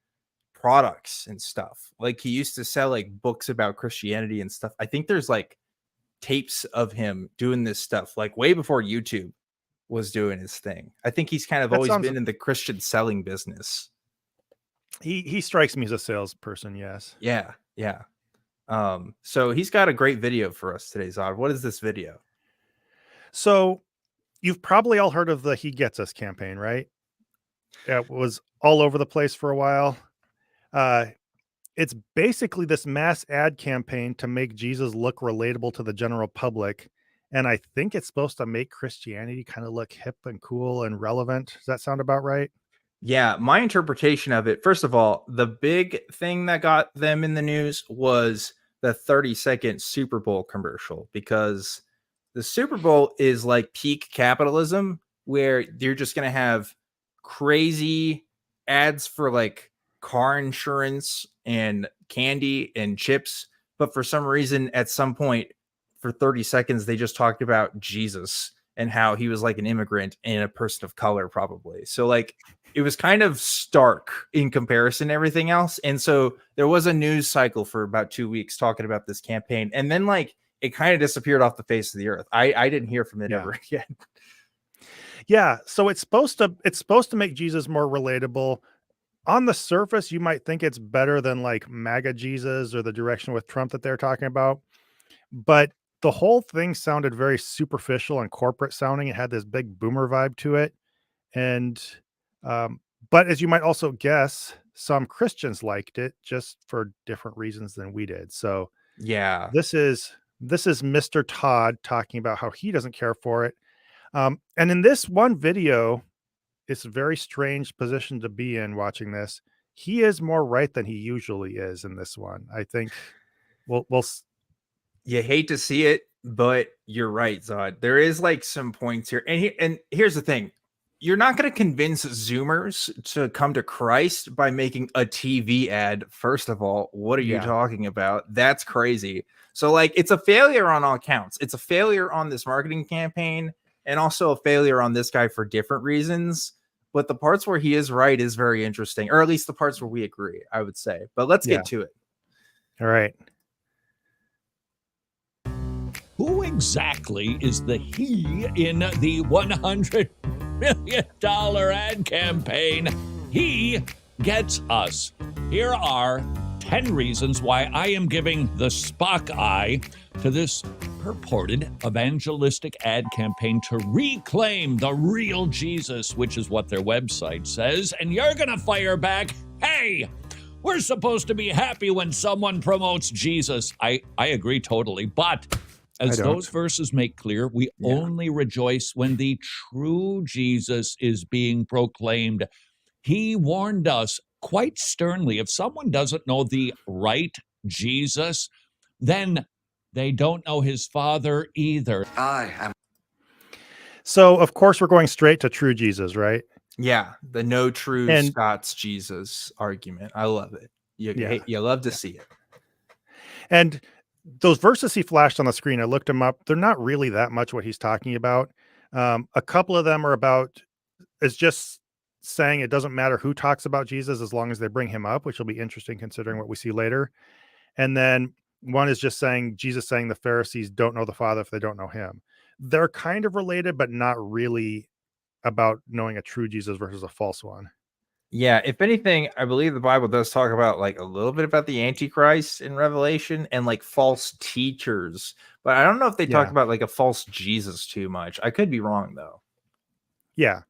products and stuff. Like he used to sell like books about Christianity and stuff. I think there's like tapes of him doing this stuff like way before YouTube was doing his thing. I think he's kind of always been in the Christian selling business. He strikes me as a salesperson. Yes. Yeah. Yeah. So he's got a great video for us today, Zod. What is this video? So you've probably all heard of the He Gets Us campaign, right? It was all over the place for a while. It's basically this mass ad campaign to make Jesus look relatable to the general public. And I think it's supposed to make Christianity kind of look hip and cool and relevant. Does that sound about right? Yeah, my interpretation of it, first of all, the big thing that got them in the news was the 30-second Super Bowl commercial, because the Super Bowl is like peak capitalism where you're just going to have crazy ads for like car insurance and candy and chips. But for some reason, at some point for 30 seconds, they just talked about Jesus and how he was like an immigrant and a person of color, probably. So like it was kind of stark in comparison to everything else. And so there was a news cycle for about 2 weeks talking about this campaign. And then like it kind of disappeared off the face of the earth. I didn't hear from it ever again. Yeah. So it's supposed to make Jesus more relatable. On the surface, you might think it's better than like MAGA Jesus or the direction with Trump that they're talking about. But the whole thing sounded very superficial and corporate sounding. It had this big boomer vibe to it. And, but as you might also guess, some Christians liked it just for different reasons than we did. So Yeah. this is Mr. Todd talking about how he doesn't care for it. And in this one video, it's a very strange position to be in watching this. He is more right than he usually is in this one. I think you hate to see it, but you're right, Zod. There is like some points here. And here's the thing. You're not going to convince Zoomers to come to Christ by making a TV ad. First of all, what are you talking about? That's crazy. So like, it's a failure on all counts. It's a failure on this marketing campaign and also a failure on this guy for different reasons. But the parts where he is right is very interesting, or at least the parts where we agree, I would say. But let's get to it. All right. Who exactly is the he in the $100 million ad campaign? He gets us. Here are 10 reasons why I am giving the Spock eye to this purported evangelistic ad campaign to reclaim the real Jesus, which is what their website says. And you're going to fire back, hey, we're supposed to be happy when someone promotes Jesus. I agree totally, but as those verses make clear, we only rejoice when the true Jesus is being proclaimed. He warned us quite sternly, if someone doesn't know the right Jesus, then they don't know his Father either. So, of course, we're going straight to true Jesus, right? Yeah, the no true Scots Jesus argument. I love it. You love to see it. And those verses he flashed on the screen, I looked them up. They're not really that much what he's talking about. A couple of them are about, it's just saying it doesn't matter who talks about Jesus as long as they bring him up, which will be interesting considering what we see later. And then one is just saying Jesus saying the Pharisees don't know the Father if they don't know him. They're kind of related, but not really about knowing a true Jesus versus a false one. Yeah, if anything, I believe the Bible does talk about like a little bit about the Antichrist in Revelation and like false teachers, but I don't know if they talk about like a false Jesus too much. I could be wrong though. Yeah.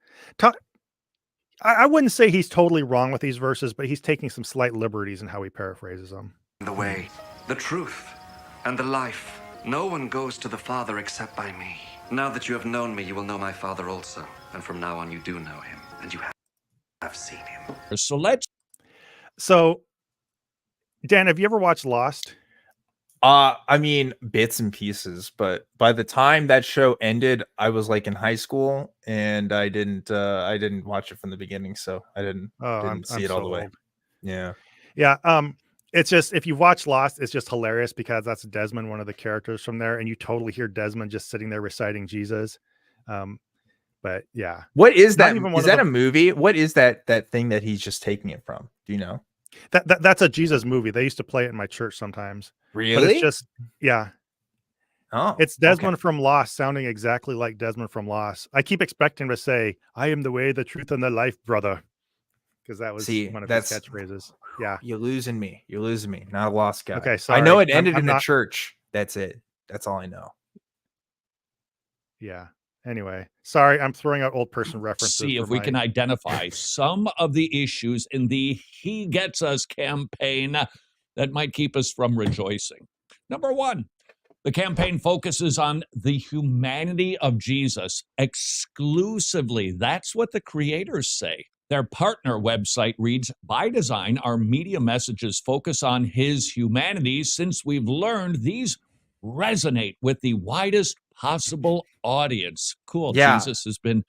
I wouldn't say he's totally wrong with these verses, but he's taking some slight liberties in how he paraphrases them. The way, the truth, and the life. No one goes to the Father except by me. Now that you have known me, you will know my Father also. And from now on, you do know him, and you have seen him. So, Dan, have you ever watched Lost? I mean, bits and pieces, but by the time that show ended, I was like in high school and I didn't watch it from the beginning. So I didn't see it all the way. Yeah. Yeah. It's just, if you watch Lost, it's just hilarious because that's Desmond, one of the characters from there. And you totally hear Desmond just sitting there reciting Jesus. But yeah. What is that? Is that a movie? What is that thing that he's just taking it from? Do you know? That's a Jesus movie. They used to play it in my church sometimes. Really? But it's just, Oh, it's Desmond from Lost sounding exactly like Desmond from Lost. I keep expecting to say, I am the way, the truth, and the life, brother. Because that was one of his catchphrases. Yeah. You're losing me. You're losing me. Not a Lost guy. Okay, sorry. I know it ended in a church. That's it. That's all I know. Yeah. Anyway, sorry, I'm throwing out old person references. See if we can identify some of the issues in the He Gets Us campaign that might keep us from rejoicing. Number one, the campaign focuses on the humanity of Jesus exclusively. That's what the creators say. Their partner website reads, by design, our media messages focus on his humanity since we've learned these resonate with the widest possible audience. Cool. Yeah. Jesus has been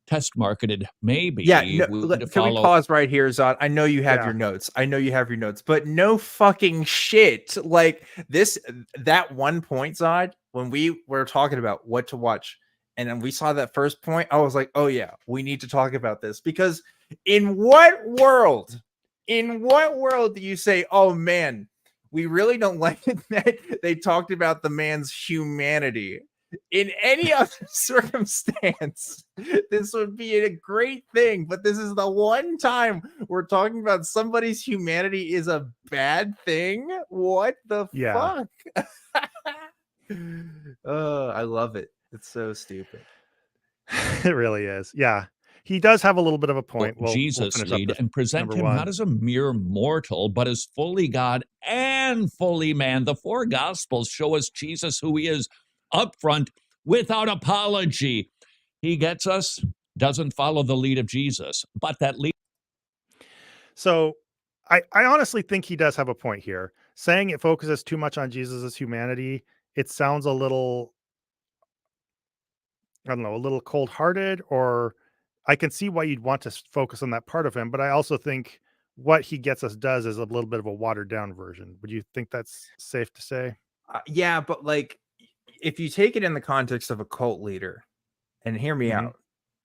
test marketed. Maybe Yeah, we no, need to can we follow. pause right here, Zod? I know you have Yeah. your notes. I know you have your notes, but no fucking shit. Like this, that one point, Zod, when we were talking about what to watch, and then we saw that first point, I was like, oh yeah, we need to talk about this because in what world do you say, oh man, we really don't like it that they talked about the man's humanity? In any other circumstance, this would be a great thing, but this is the one time we're talking about somebody's humanity is a bad thing. What the Yeah. fuck? I love it. It's so stupid. It really is. Yeah. He does have a little bit of a point. We'll Jesus finish up lead this and present number him one. not as a mere mortal, but as fully God and fully man. The four gospels show us Jesus who he is up front without apology. He gets us, doesn't follow the lead of Jesus, but that lead. So I honestly think he does have a point here. Saying it focuses too much on Jesus' humanity, it sounds a little, I don't know, a little cold-hearted, or I can see why you'd want to focus on that part of him, but I also think what he gets us does is a little bit of a watered down version. Would you think that's safe to say? Yeah, but like if you take it in the context of a cult leader, and hear me Mhm. out,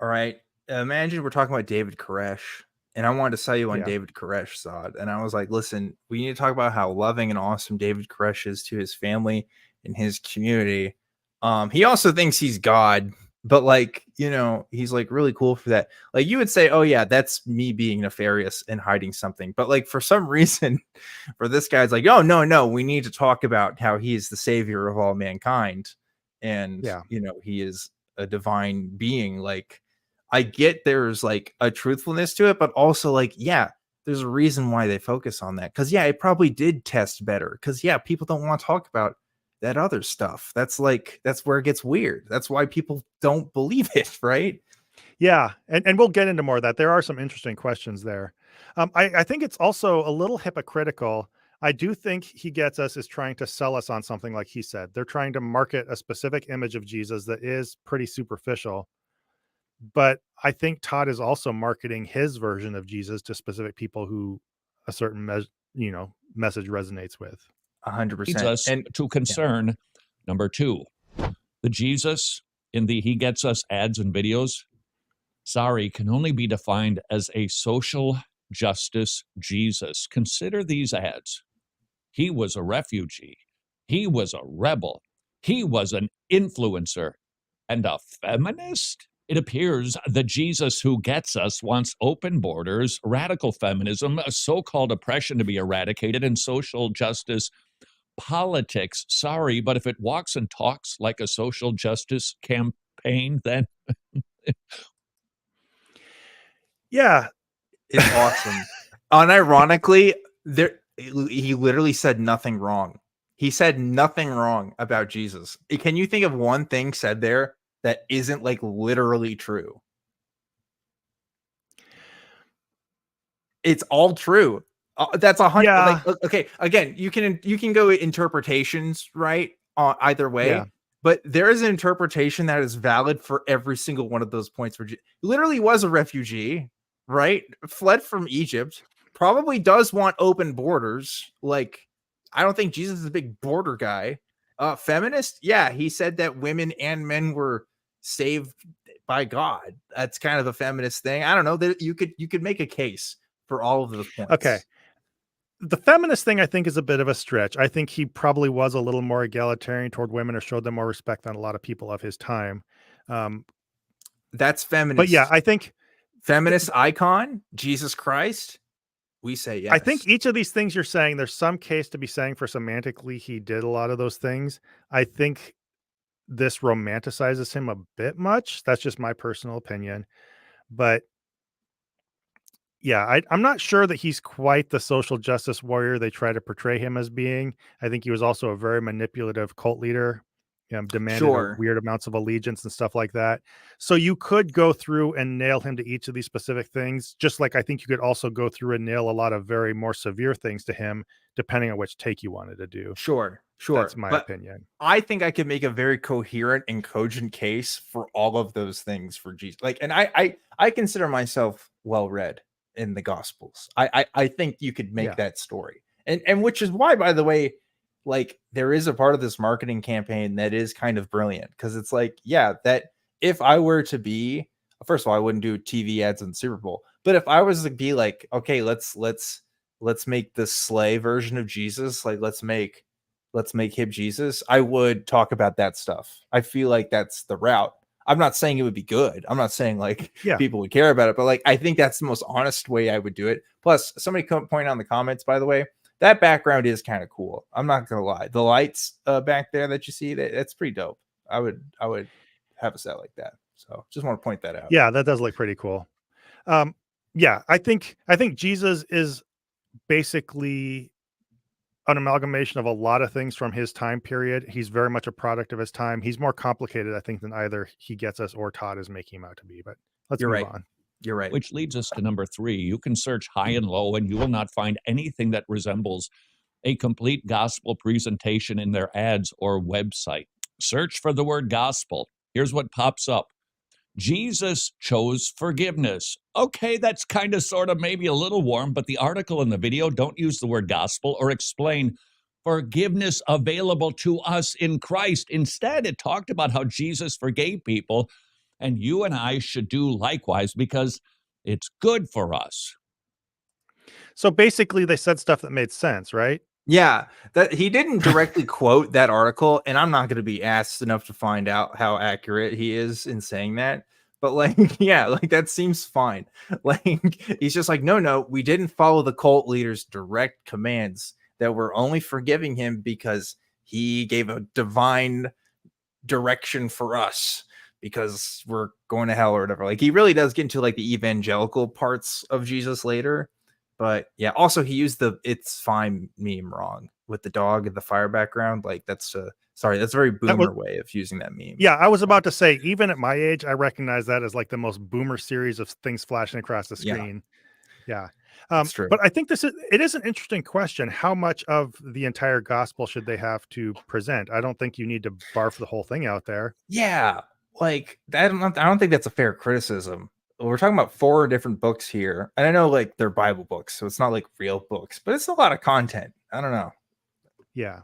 all right? Imagine we're talking about David Koresh, and I wanted to sell you on Yeah. David Koresh, Sod, and I was like, listen, we need to talk about how loving and awesome David Koresh is to his family and his community. He also thinks he's God, but like, you know, he's like really cool for that. Like you would say, oh yeah, that's me being nefarious and hiding something. But like for some reason, for this guy's like, oh no, we need to talk about how he is the savior of all mankind. And Yeah. you know, he is a divine being. Like I get there's like a truthfulness to it, but also like, yeah, there's a reason why they focus on that. Cause yeah, it probably did test better. Cause yeah, people don't want to talk about that other stuff. That's like, that's where it gets weird. That's why people don't believe it, right? Yeah, and we'll get into more of that. There are some interesting questions there. I think it's also a little hypocritical. I do think he gets us is trying to sell us on something like he said. They're trying to market a specific image of Jesus that is pretty superficial. But I think Todd is also marketing his version of Jesus to specific people who a certain message resonates with. Leads 100%. us And to yeah, concern number two. The Jesus in the he gets us ads and videos, sorry, can only be defined as a social justice Jesus. Consider these ads. He was a refugee. He was a rebel. He was an influencer and a feminist. It appears the Jesus who gets us wants open borders, radical feminism, so called oppression to be eradicated, and social justice politics. Sorry, but if it walks and talks like a social justice campaign, then Yeah, it's awesome. Unironically, there he literally said nothing wrong. He said nothing wrong about Jesus. Can you think of one thing said there that isn't like literally true? It's all true. That's 100. yeah, Like, okay, again, you can go interpretations, right? Either yeah. way, but there is an interpretation that is valid for every single one of those points. Where literally was a refugee, right? Fled from Egypt. Probably does want open borders. Like, I don't think Jesus is a big border guy. Feminist, yeah, he said that women and men were saved by God. That's kind of a feminist thing. I don't know that you could make a case for all of those Okay. points. The feminist thing, I think, is a bit of a stretch. I think he probably was a little more egalitarian toward women or showed them more respect than a lot of people of his time. Um, That's but yeah, feminist. I think Feminist icon, Jesus Christ. We say I think yes. each of these things you're saying, there's some case to be saying for semantically he did a lot of those things. I think this romanticizes him a bit much. That's just my personal opinion. But yeah, I'm not sure that he's quite the social justice warrior they try to portray him as being. I think he was also a very manipulative cult leader demanded Sure. weird amounts of allegiance and stuff like that. So you could go through and nail him to each of these specific things, just like I think you could also go through and nail a lot of very more severe things to him, depending on which take you wanted to do. Sure. That's my But opinion. I think I could make a very coherent and cogent case for all of those things for Jesus. Like, and I consider myself well read in the Gospels. I think you could make Yeah. that story, and which is why, by the way, like there is a part of this marketing campaign that is kind of brilliant, because it's like, yeah, that if I were to be, first of all, I wouldn't do TV ads in the Super Bowl, but if I was to be like, okay, let's make the sleigh version of Jesus, like let's make him Jesus, I would talk about that stuff. I feel like that's the route. I'm not saying it would be good. I'm not saying like people would care about it, but like I think that's the most honest way I would do it. Plus, somebody point out in the comments, by the way, that background is kind of cool. I'm not gonna lie. The lights back there that you see, that's pretty dope. I would have a set like that. So just want to point that out. Yeah, that does look pretty cool. Yeah, I think Jesus is basically an amalgamation of a lot of things from his time period. He's very much a product of his time. He's more complicated, I think, than either he gets us or Todd is making him out to be. But let's move on. You're right. Which leads us to number 3. You can search high and low, and you will not find anything that resembles a complete gospel presentation in their ads or website. Search for the word gospel. Here's what pops up. Jesus chose forgiveness. Okay, that's kind of sort of maybe a little warm, but the article and the video don't use the word gospel or explain forgiveness available to us in Christ. Instead, it talked about how Jesus forgave people, and you and I should do likewise because it's good for us. So basically, they said stuff that made sense, right? Yeah, that he didn't directly quote that article, and I'm not going to be asked enough to find out how accurate he is in saying that. But like, yeah, like that seems fine. Like he's just like, no, we didn't follow the cult leader's direct commands, that we're only forgiving him because he gave a divine direction for us because we're going to hell or whatever. Like he really does get into like the evangelical parts of Jesus later. But yeah, also he used the "it's fine" meme wrong with the dog and the fire background. Like that's a very boomer way of using that meme. Yeah, I was about to say, even at my age, I recognize that as like the most boomer series of things flashing across the screen. Yeah. That's true. But I think it is an interesting question. How much of the entire gospel should they have to present? I don't think you need to barf the whole thing out there. Yeah, like I don't think that's a fair criticism. We're talking about 4 different books here, and I know like they're Bible books, so it's not like real books, but it's a lot of content. I don't know. Yeah.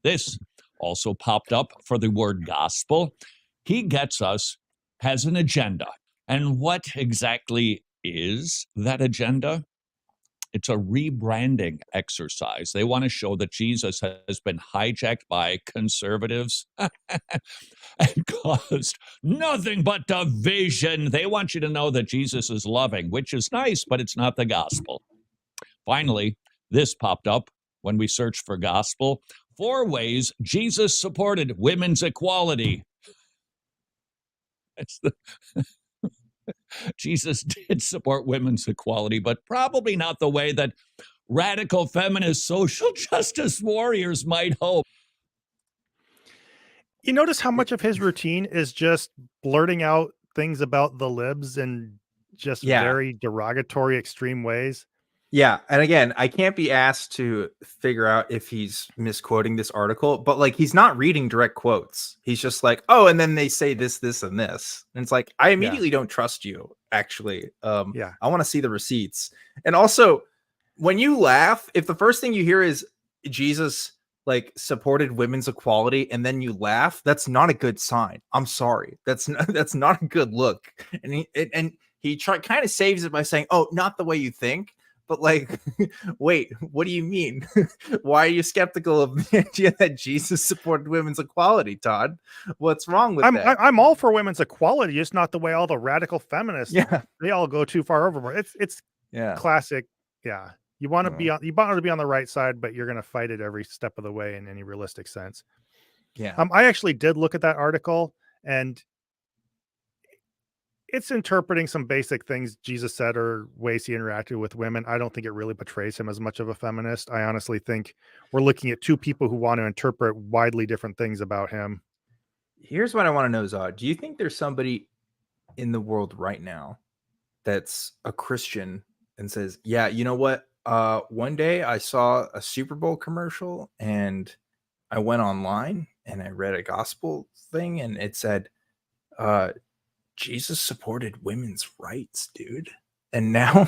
This also popped up for the word gospel. He gets us has an agenda. And what exactly is that agenda? It's a rebranding exercise. They want to show that Jesus has been hijacked by conservatives and caused nothing but division. They want you to know that Jesus is loving, which is nice, but it's not the gospel. Finally, this popped up when we searched for gospel. 4 ways Jesus supported women's equality. Jesus did support women's equality, but probably not the way that radical feminist social justice warriors might hope. You notice how much of his routine is just blurting out things about the libs in just very derogatory, extreme ways? Yeah, and again, I can't be asked to figure out if he's misquoting this article, but like he's not reading direct quotes. He's just like, oh, and then they say this, this, and this. And it's like, I immediately don't trust you, actually. I want to see the receipts. And also, when you laugh, if the first thing you hear is Jesus like supported women's equality and then you laugh, that's not a good sign. I'm sorry. That's not a good look. And he kind of saves it by saying, oh, not the way you think. But like, wait, what do you mean? Why are you skeptical of the idea that Jesus supported women's equality, Todd? What's wrong with that? I'm all for women's equality, just not the way all the radical feminists. They all go too far overboard. It's classic. Yeah, you want to be on the right side, but you're going to fight it every step of the way in any realistic sense. Yeah. I actually did look at that article, and It's interpreting some basic things Jesus said or ways he interacted with women. I don't think it really portrays him as much of a feminist. I honestly think we're looking at two people who want to interpret widely different things about him. Here's what I want to know, Zod. Do you think there's somebody in the world right now that's a Christian and says, yeah, you know what? One day I saw a Super Bowl commercial and I went online and I read a gospel thing and it said, Jesus supported women's rights, dude. And now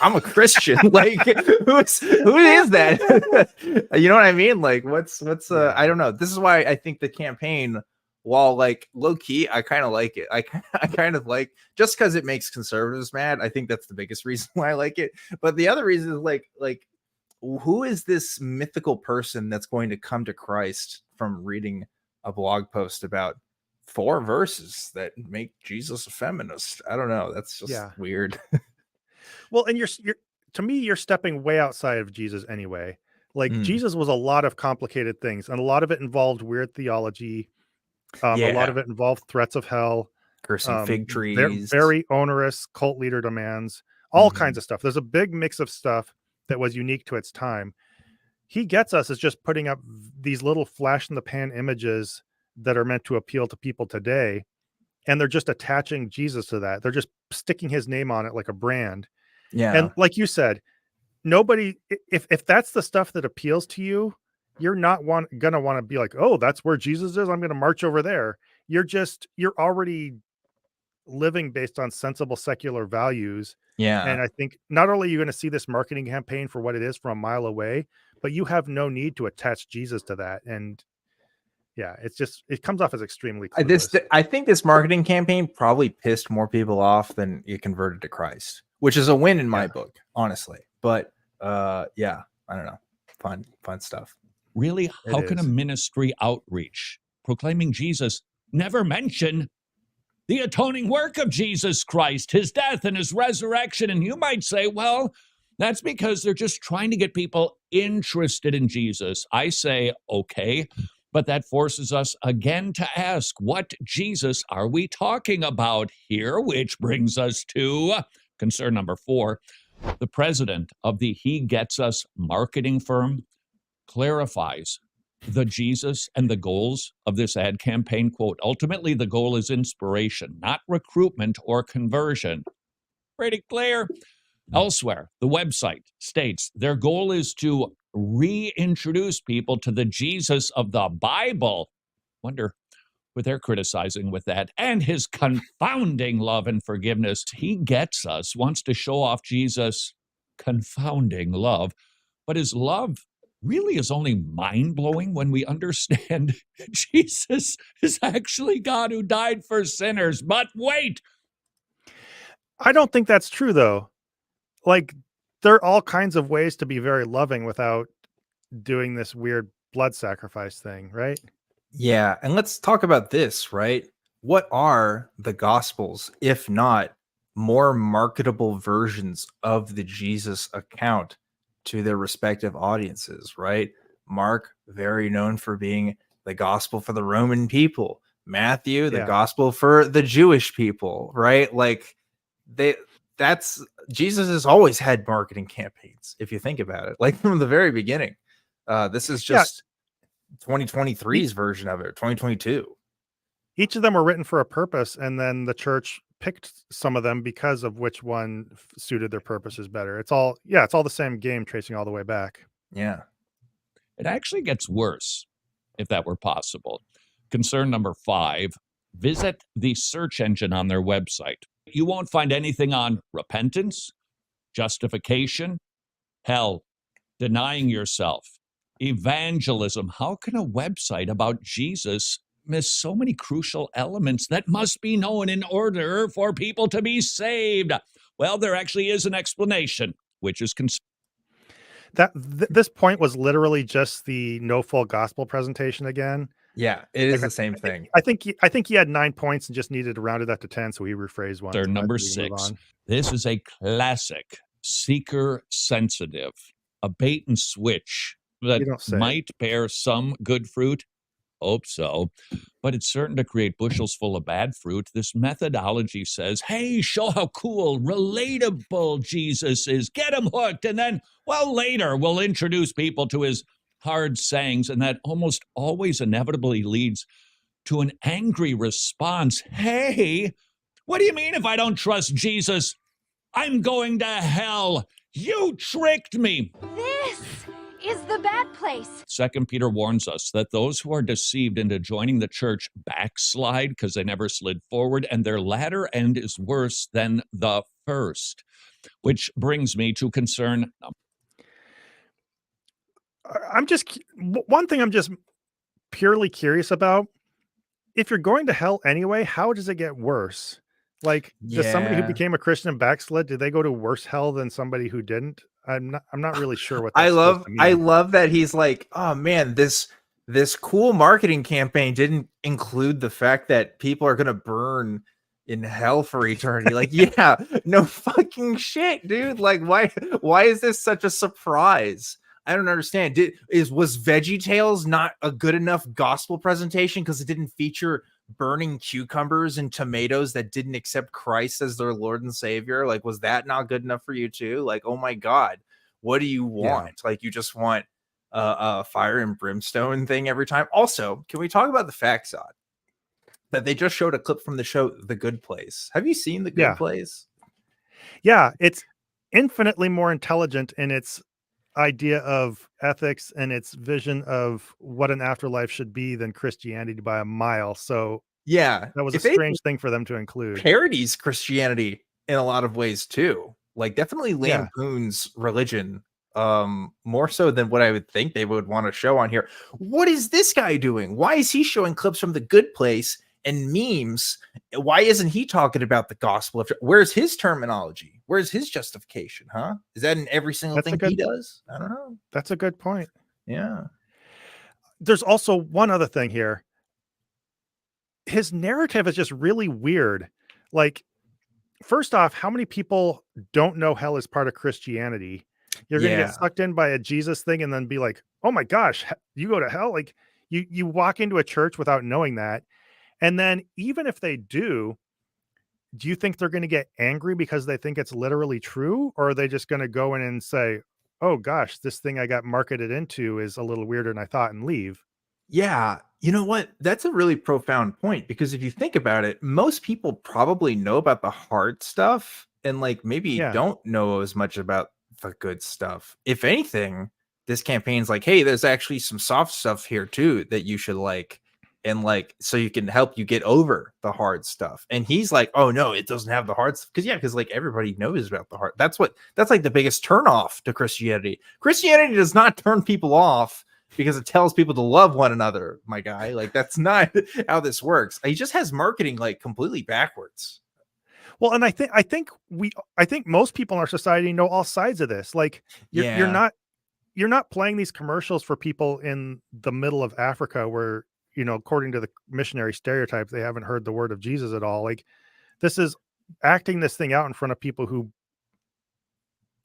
I'm a Christian. Like, who is that? You know what I mean? Like, what's I don't know. This is why I think the campaign, while like low key, I kind of like it. I kind of like, just because it makes conservatives mad. I think that's the biggest reason why I like it. But the other reason is like who is this mythical person that's going to come to Christ from reading a blog post about 4 verses that make Jesus a feminist? I don't know. That's just weird. Well, and you're to me, you're stepping way outside of Jesus anyway. Like Jesus was a lot of complicated things, and a lot of it involved weird theology. A lot of it involved threats of hell, cursing fig trees, very onerous cult leader demands, all kinds of stuff. There's a big mix of stuff that was unique to its time. He gets us as just putting up these little flash in the pan images that are meant to appeal to people today. And they're just attaching Jesus to that. They're just sticking his name on it like a brand. Yeah. And like you said, nobody, if that's the stuff that appeals to you, you're not gonna want to be like, oh, that's where Jesus is, I'm gonna march over there. You're already living based on sensible secular values. Yeah. And I think not only are you going to see this marketing campaign for what it is from a mile away, but you have no need to attach Jesus to that. And yeah, it comes off as extremely clueless. I think this marketing campaign probably pissed more people off than it converted to Christ, which is a win in my book, honestly. But yeah, I don't know. Fun stuff. Really? How can a ministry outreach proclaiming Jesus never mention the atoning work of Jesus Christ, his death and his resurrection? And you might say, well, that's because they're just trying to get people interested in Jesus. I say, okay, but that forces us again to ask, what Jesus are we talking about here? Which brings us to concern number 4. The president of the He Gets Us marketing firm clarifies the Jesus and the goals of this ad campaign. Quote, ultimately, the goal is inspiration, not recruitment or conversion. Pretty clear. Elsewhere, the website states their goal is to reintroduce people to the Jesus of the Bible. Wonder what they're criticizing with that. And his confounding love and forgiveness. He Gets Us wants to show off Jesus' confounding love, but his love really is only mind-blowing when we understand Jesus is actually God who died for sinners. But wait, I don't think that's true, though. Like, there are all kinds of ways to be very loving without doing this weird blood sacrifice thing, right? Yeah, and let's talk about this, right? What are the Gospels, if not more marketable versions of the Jesus account to their respective audiences, right? Mark, very known for being the gospel for the Roman people. Matthew, the gospel for the Jewish people, right? Like Jesus has always had marketing campaigns, if you think about it, like from the very beginning. This is just 2023's version of it, 2022. Each of them were written for a purpose, and then the church picked some of them because of which one suited their purposes better. It's all the same game, tracing all the way back. Yeah. It actually gets worse, if that were possible. Concern number 5, visit the search engine on their website. You won't find anything on repentance, justification, hell, denying yourself, evangelism. How can a website about Jesus miss so many crucial elements that must be known in order for people to be saved? Well, there actually is an explanation, which is this point was literally just the no full gospel presentation again. Yeah, it is the same thing. I think he had 9 points and just needed to round it up to 10, so he rephrased one. They're number 6. This is a classic seeker sensitive, a bait and switch that might bear some good fruit, Hope so. But it's certain to create bushels full of bad fruit. This methodology says, hey, show how cool, relatable Jesus is. Get him hooked. And then, well, later we'll introduce people to his hard sayings. And that almost always inevitably leads to an angry response. Hey, what do you mean if I don't trust Jesus, I'm going to hell? You tricked me. This is the bad place. 2 Peter warns us that those who are deceived into joining the church backslide because they never slid forward, and their latter end is worse than the first. Which brings me to concern. One thing I'm just purely curious about. If you're going to hell anyway, how does it get worse? Like, does somebody who became a Christian and backslid, did they go to worse hell than somebody who didn't? I'm not really sure what that's supposed to mean. I love that he's like, oh man, this cool marketing campaign didn't include the fact that people are gonna burn in hell for eternity. Like, yeah, no fucking shit, dude. Like, why is this such a surprise? I don't understand. Was VeggieTales not a good enough gospel presentation because it didn't feature burning cucumbers and tomatoes that didn't accept Christ as their Lord and Savior? Like, was that not good enough for you too? Like, oh my God, what do you want? Yeah. Like, you just want a fire and brimstone thing every time. Also, can we talk about the fact, Zod, that they just showed a clip from the show The Good Place? Have you seen The Good Place? Yeah, it's infinitely more intelligent in its idea of ethics and its vision of what an afterlife should be than Christianity by a mile. So yeah, that was a strange thing for them to include. Parodies Christianity in a lot of ways too. Like, definitely lampoons religion more so than what I would think they would want to show on here. What is this guy doing? Why is he showing clips from The Good Place and memes? Why isn't he talking about the gospel? Where's his terminology? Where's his justification? Huh? Is that in every single thing he does? I don't know. That's a good point. Yeah. There's also one other thing here. His narrative is just really weird. Like, first off, how many people don't know hell is part of Christianity? You're going to get sucked in by a Jesus thing and then be like, oh my gosh, you go to hell? Like, you walk into a church without knowing that. And then even if they do you think they're going to get angry because they think it's literally true? Or are they just going to go in and say, oh gosh, this thing I got marketed into is a little weirder than I thought, and leave? Yeah. You know what? That's a really profound point, because if you think about it, most people probably know about the hard stuff and like maybe don't know as much about the good stuff. If anything, this campaign's like, hey, there's actually some soft stuff here too that you should like. And like, so you can help you get over the hard stuff. And he's like, oh no, it doesn't have the hard stuff. Because like everybody knows about the hard. That's like the biggest turnoff to Christianity. Christianity does not turn people off because it tells people to love one another, my guy. Like, that's not how this works. He just has marketing like completely backwards. Well, and I think most people in our society know all sides of this. Like, you're not playing these commercials for people in the middle of Africa where, you know, according to the missionary stereotype, they haven't heard the word of Jesus at all. Like, this is acting this thing out in front of people who.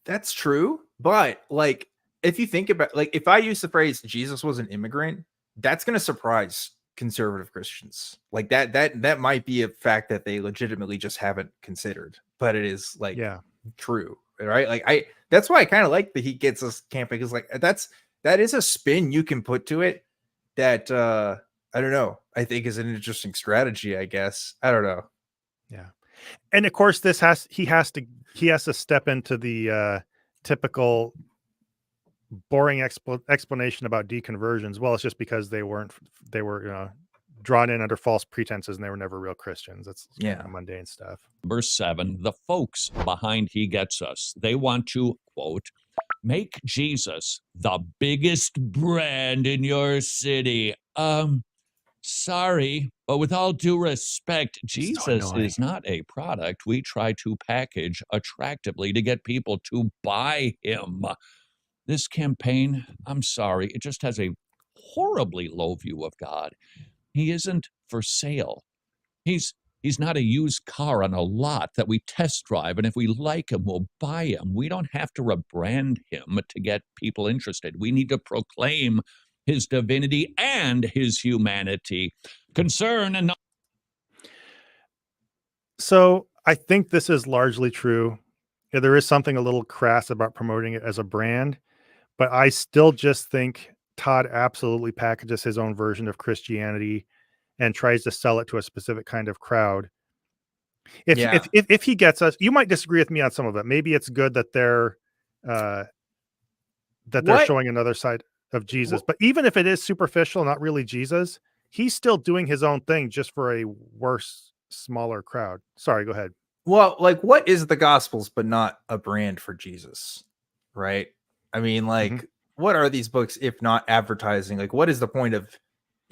That's true. But like, if you think about, like, if I use the phrase Jesus was an immigrant, that's going to surprise conservative Christians. Like that might be a fact that they legitimately just haven't considered, but it is like true. Right. Like that's why I kind of like that he gets us camping, because like that is a spin you can put to it that, I don't know. I think is an interesting strategy, I guess. I don't know. Yeah. And of course he has to step into the typical boring explanation about deconversions. Well, it's just because they were drawn in under false pretenses and they were never real Christians. That's kind of mundane stuff. Verse 7, the folks behind He Gets Us, they want to, quote, make Jesus the biggest brand in your city. Sorry, but with all due respect, Jesus is not a product we try to package attractively to get people to buy Him. This campaign, I'm sorry, it just has a horribly low view of God. He isn't for sale. He's not a used car on a lot that we test drive, and if we like him, we'll buy him. We don't have to rebrand him to get people interested. We need to proclaim his divinity and his humanity. Concern and So I think this is largely true. Yeah, there is something a little crass about promoting it as a brand, but I still just think Todd absolutely packages his own version of Christianity and tries to sell it to a specific kind of crowd. Yeah. If he gets us, you might disagree with me on some of it. Maybe it's good that they're What? showing another side of Jesus. Wh- But even if it is superficial, not really Jesus, he's still doing his own thing just for a worse, smaller crowd. Sorry, go ahead. Well, like, what is the Gospels but not a brand for Jesus, right? I mean, like, what are these books if not advertising? Like, what is the point of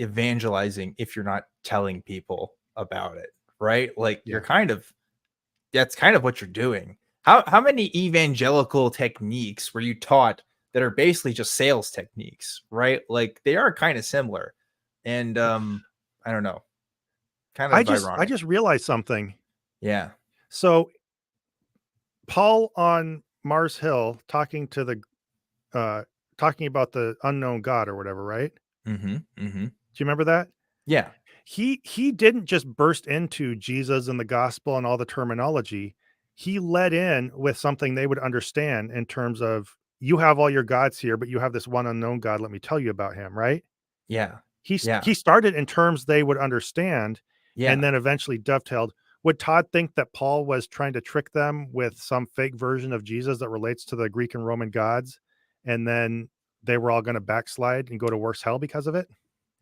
evangelizing if you're not telling people about it, right? Like, Yeah. that's kind of what you're doing. How many evangelical techniques were you taught that are basically just sales techniques, right? Like, they are kind of similar, and I don't know, kind of I ironic. just realized something. Yeah. So Paul on Mars Hill talking to the talking about the unknown God or whatever, right? Mm-hmm. Mm-hmm. Do you remember that? Yeah. He didn't just burst into Jesus and the gospel and all the terminology. He led in with something they would understand in terms of, you have all your gods here, but you have this one unknown God. Let me tell you about him, right? Yeah. He Yeah. started in terms they would understand, Yeah. and then eventually dovetailed. Would Todd think that Paul was trying to trick them with some fake version of Jesus that relates to the Greek and Roman gods, and then they were all going to backslide and go to worse hell because of it?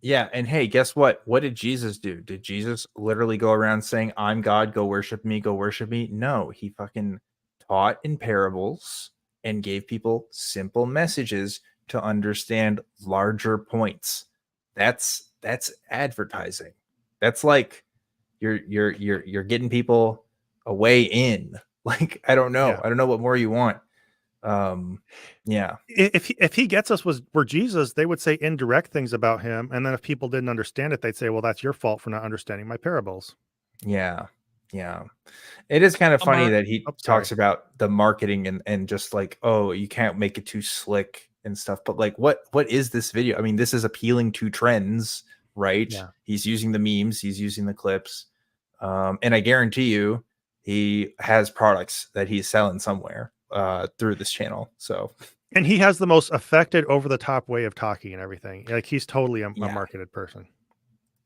Yeah. And hey, guess what? What did Jesus do? Did Jesus literally go around saying, I'm God, go worship me, go worship me? No, he fucking taught in parables and gave people simple messages to understand larger points. That's advertising. That's like you're getting people a way in. Like, I don't know. Yeah. I don't know what more you want. Yeah. If he gets us were Jesus, they would say indirect things about him, and then if people didn't understand it, they'd say, well, that's your fault for not understanding my parables. Yeah. Yeah. It is kind of funny that he Sorry. talks about the marketing and just like, oh, you can't make it too slick and stuff. But like, what is this video? I mean, this is appealing to trends, right? Yeah. He's using the memes, he's using the clips. And I guarantee you he has products that he's selling somewhere through this channel. So, And he has the most affected, over the top way of talking and everything. Like, he's totally a Yeah. marketed person.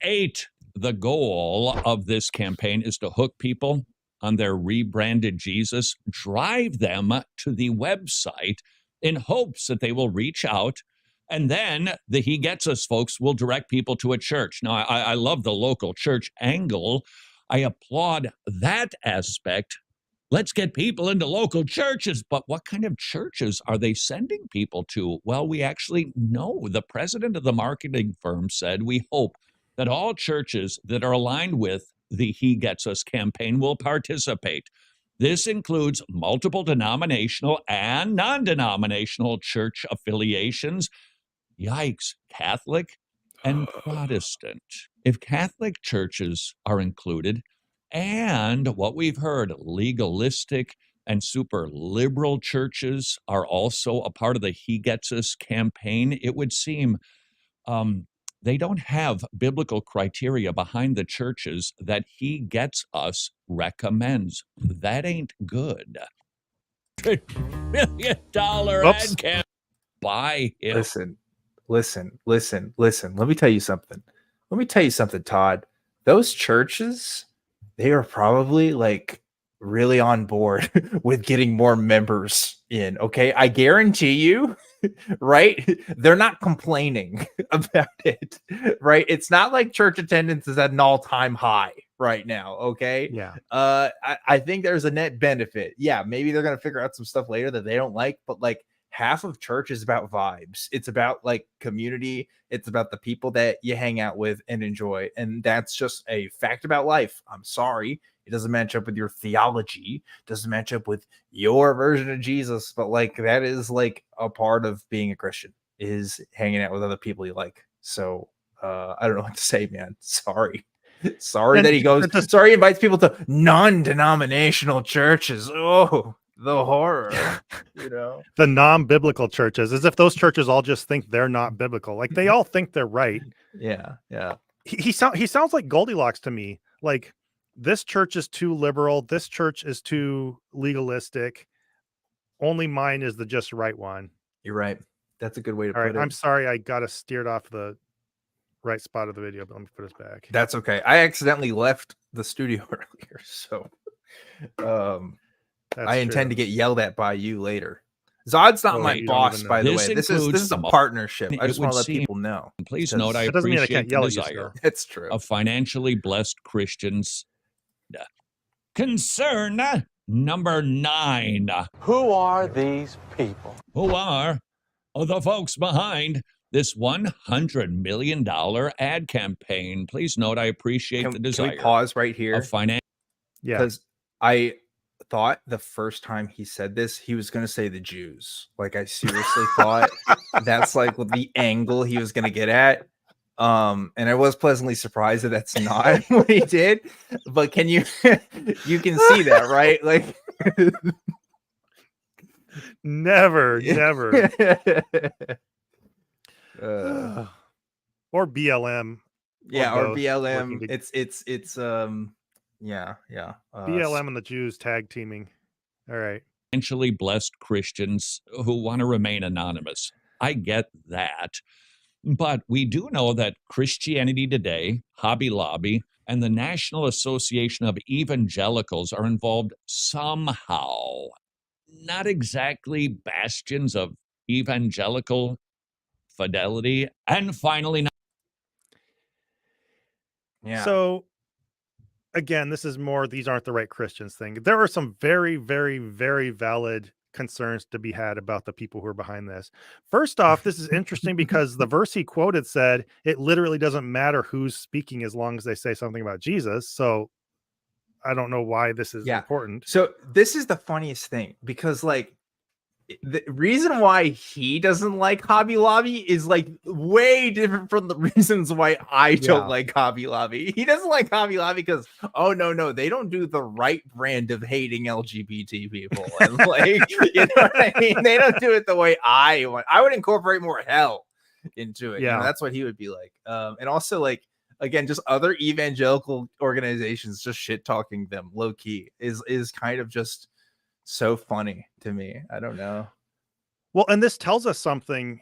8, the goal of this campaign is to hook people on their rebranded Jesus, drive them to the website in hopes that they will reach out. And then the He Gets Us folks will direct people to a church. Now, I love the local church angle. I applaud that aspect. Let's get people into local churches. But what kind of churches are they sending people to? Well, we actually know. The president of the marketing firm said, we hope that all churches that are aligned with the He Gets Us campaign will participate. This includes multiple denominational and non-denominational church affiliations. Yikes, Catholic and Protestant. If Catholic churches are included, and what we've heard, legalistic and super liberal churches are also a part of the He Gets Us campaign, it would seem they don't have biblical criteria behind the churches that He Gets Us recommends. That ain't good. $1 million ad campaign. Buy him. Listen. Let me tell you something, Todd. Those churches, they are probably like really on board with getting more members in. Okay. I guarantee you, right? They're not complaining about it, right? It's not like church attendance is at an all-time high right now. Okay. Yeah. I think there's a net benefit. Yeah. Maybe they're going to figure out some stuff later that they don't like, but like, half of church is about vibes. It's about like community. It's about the people that you hang out with and enjoy. And that's just a fact about life. I'm sorry. It doesn't match up with your theology. It doesn't match up with your version of Jesus. But like, that is like a part of being a Christian, is hanging out with other people you like. So I don't know what to say, man. Sorry. Sorry And that he invites people to non-denominational churches. Oh, the horror, you know. The non-biblical churches, as if those churches all just think they're not biblical. Like they all think they're right. Yeah. He sounds like Goldilocks to me. Like this church is too liberal, this church is too legalistic. Only mine is the just right one. You're right. That's a good way to All put right, it. I'm sorry I got us steered off the right spot of the video, but let me put us back. That's okay. I accidentally left the studio earlier, so I intend to get yelled at by you later. Zod's not Oh, my you don't boss, even by the This way. This includes is a the partnership. I it just want would to let seem- people know. Please because- note, I That doesn't mean I appreciate can't the yell at you desire It's true. of financially blessed Christians. Concern number 9. Who are these people? Who are the folks behind this $100 million ad campaign? Please note, I appreciate the Can desire we pause right here? of financial. Yeah. Because I thought the first time he said this, he was going to say the Jews. Like, I seriously thought that's like the angle he was going to get at. And I was pleasantly surprised that that's not what he did. But can you you can see that, right? Like Never. uh, Or BLM. yeah, or both BLM. working It's yeah. BLM and the Jews tag teaming. All right. Financially blessed Christians who want to remain anonymous. I get that. But we do know that Christianity Today, Hobby Lobby, and the National Association of Evangelicals are involved somehow. Not exactly bastions of evangelical fidelity. And finally, Yeah. So again, this is more these aren't the right Christians thing. There are some very, very, very valid concerns to be had about the people who are behind this. First off, this is interesting because the verse he quoted said it literally doesn't matter who's speaking as long as they say something about Jesus. So I don't know why this is important. So this is the funniest thing because like the reason why he doesn't like Hobby Lobby is like way different from the reasons why I don't like Hobby Lobby. He doesn't like Hobby Lobby because no, they don't do the right brand of hating LGBT people. And like, you know what I mean? They don't do it the way I want. I would incorporate more hell into it. Yeah. You know, that's what he would be like. And also like, again, just other evangelical organizations just shit talking them low key is kind of just so funny to me. I don't know. Well, and this tells us something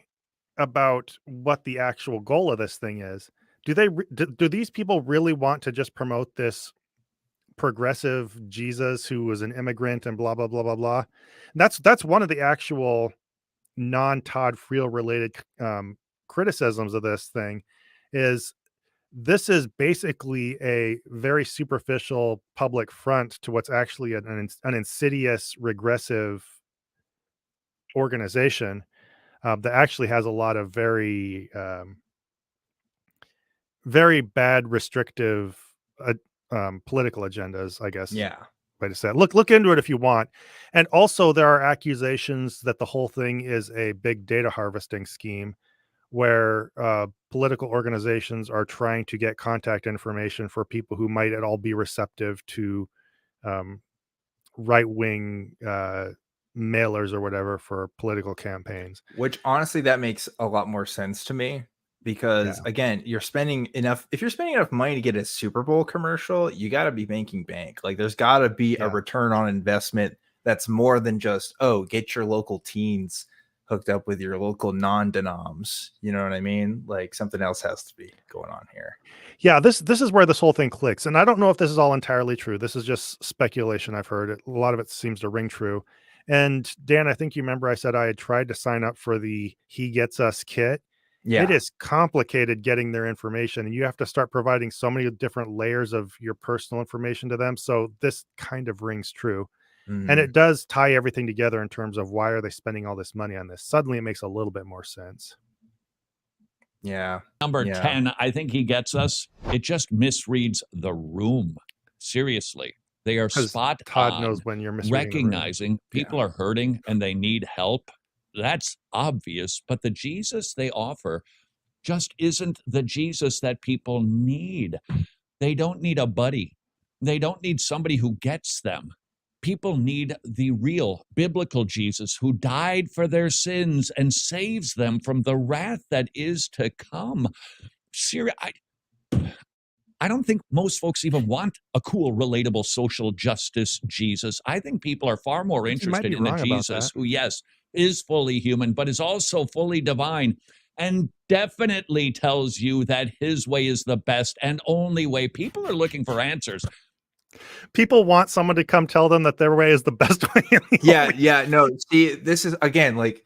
about what the actual goal of this thing is. Do these people really want to just promote this progressive Jesus who was an immigrant and blah blah blah blah blah? And that's one of the actual non-Todd Friel related criticisms of this thing. Is this is basically a very superficial public front to what's actually an insidious, regressive organization that actually has a lot of very, very bad, restrictive political agendas, I guess. Yeah. Way to say it. Look into it if you want. And also, there are accusations that the whole thing is a big data harvesting scheme where political organizations are trying to get contact information for people who might at all be receptive to right-wing mailers or whatever for political campaigns. Which honestly, that makes a lot more sense to me because again, if you're spending enough money to get a Super Bowl commercial, you got to be making bank. Like there's got to be a return on investment that's more than just, get your local teens hooked up with your local non-denoms. You know what I mean? Like something else has to be going on here. Yeah, this is where this whole thing clicks. And I don't know if this is all entirely true. This is just speculation I've heard. A lot of it seems to ring true. And Dan, I think you remember I said I had tried to sign up for the He Gets Us kit. Yeah. It is complicated getting their information, and you have to start providing so many different layers of your personal information to them. So this kind of rings true. And it does tie everything together in terms of why are they spending all this money on this? Suddenly it makes a little bit more sense. Yeah. Number 10, I think he gets us. It just misreads the room. Seriously. They are spot Todd on. knows when you're misreading the room. Recognizing people are hurting and they need help. That's obvious. But the Jesus they offer just isn't the Jesus that people need. They don't need a buddy. They don't need somebody who gets them. People need the real biblical Jesus who died for their sins and saves them from the wrath that is to come. I don't think most folks even want a cool, relatable social justice Jesus. I think people are far more You might interested be in a wrong about Jesus that. who, yes, is fully human, but is also fully divine and definitely tells you that his way is the best and only way. People are looking for answers. People want someone to come tell them that their way is the best way. and the Yeah, only- yeah, no. See, this is again like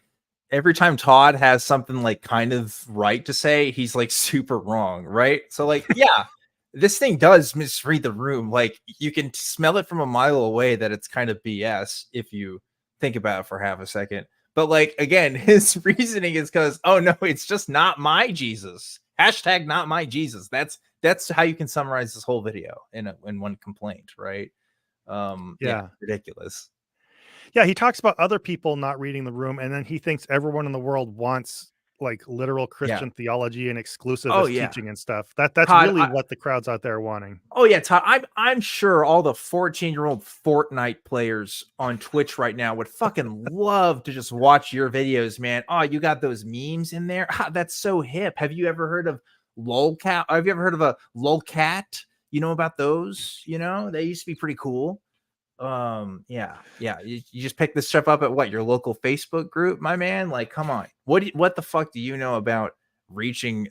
every time Todd has something like kind of right to say, he's like super wrong, right? So like, yeah, this thing does misread the room. Like you can smell it from a mile away that it's kind of BS if you think about it for half a second. But like again, his reasoning is because oh no, it's just not my Jesus. Hashtag not my Jesus. That's how you can summarize this whole video in one complaint, right? Yeah. Ridiculous. Yeah, he talks about other people not reading the room, and then he thinks everyone in the world wants like literal Christian theology and exclusivist yeah. teaching and stuff. That's Todd, really what the crowd's out there wanting. Oh yeah, Todd. I'm sure all the 14-year-old Fortnite players on Twitch right now would fucking love to just watch your videos, man. Oh, you got those memes in there. Ah, that's so hip. Have you ever heard of lolcat? Have you ever heard of a lolcat? You know about those? You know, they used to be pretty cool. Yeah. You just pick this stuff up at what, your local Facebook group, my man? Like, come on. What the fuck do you know about reaching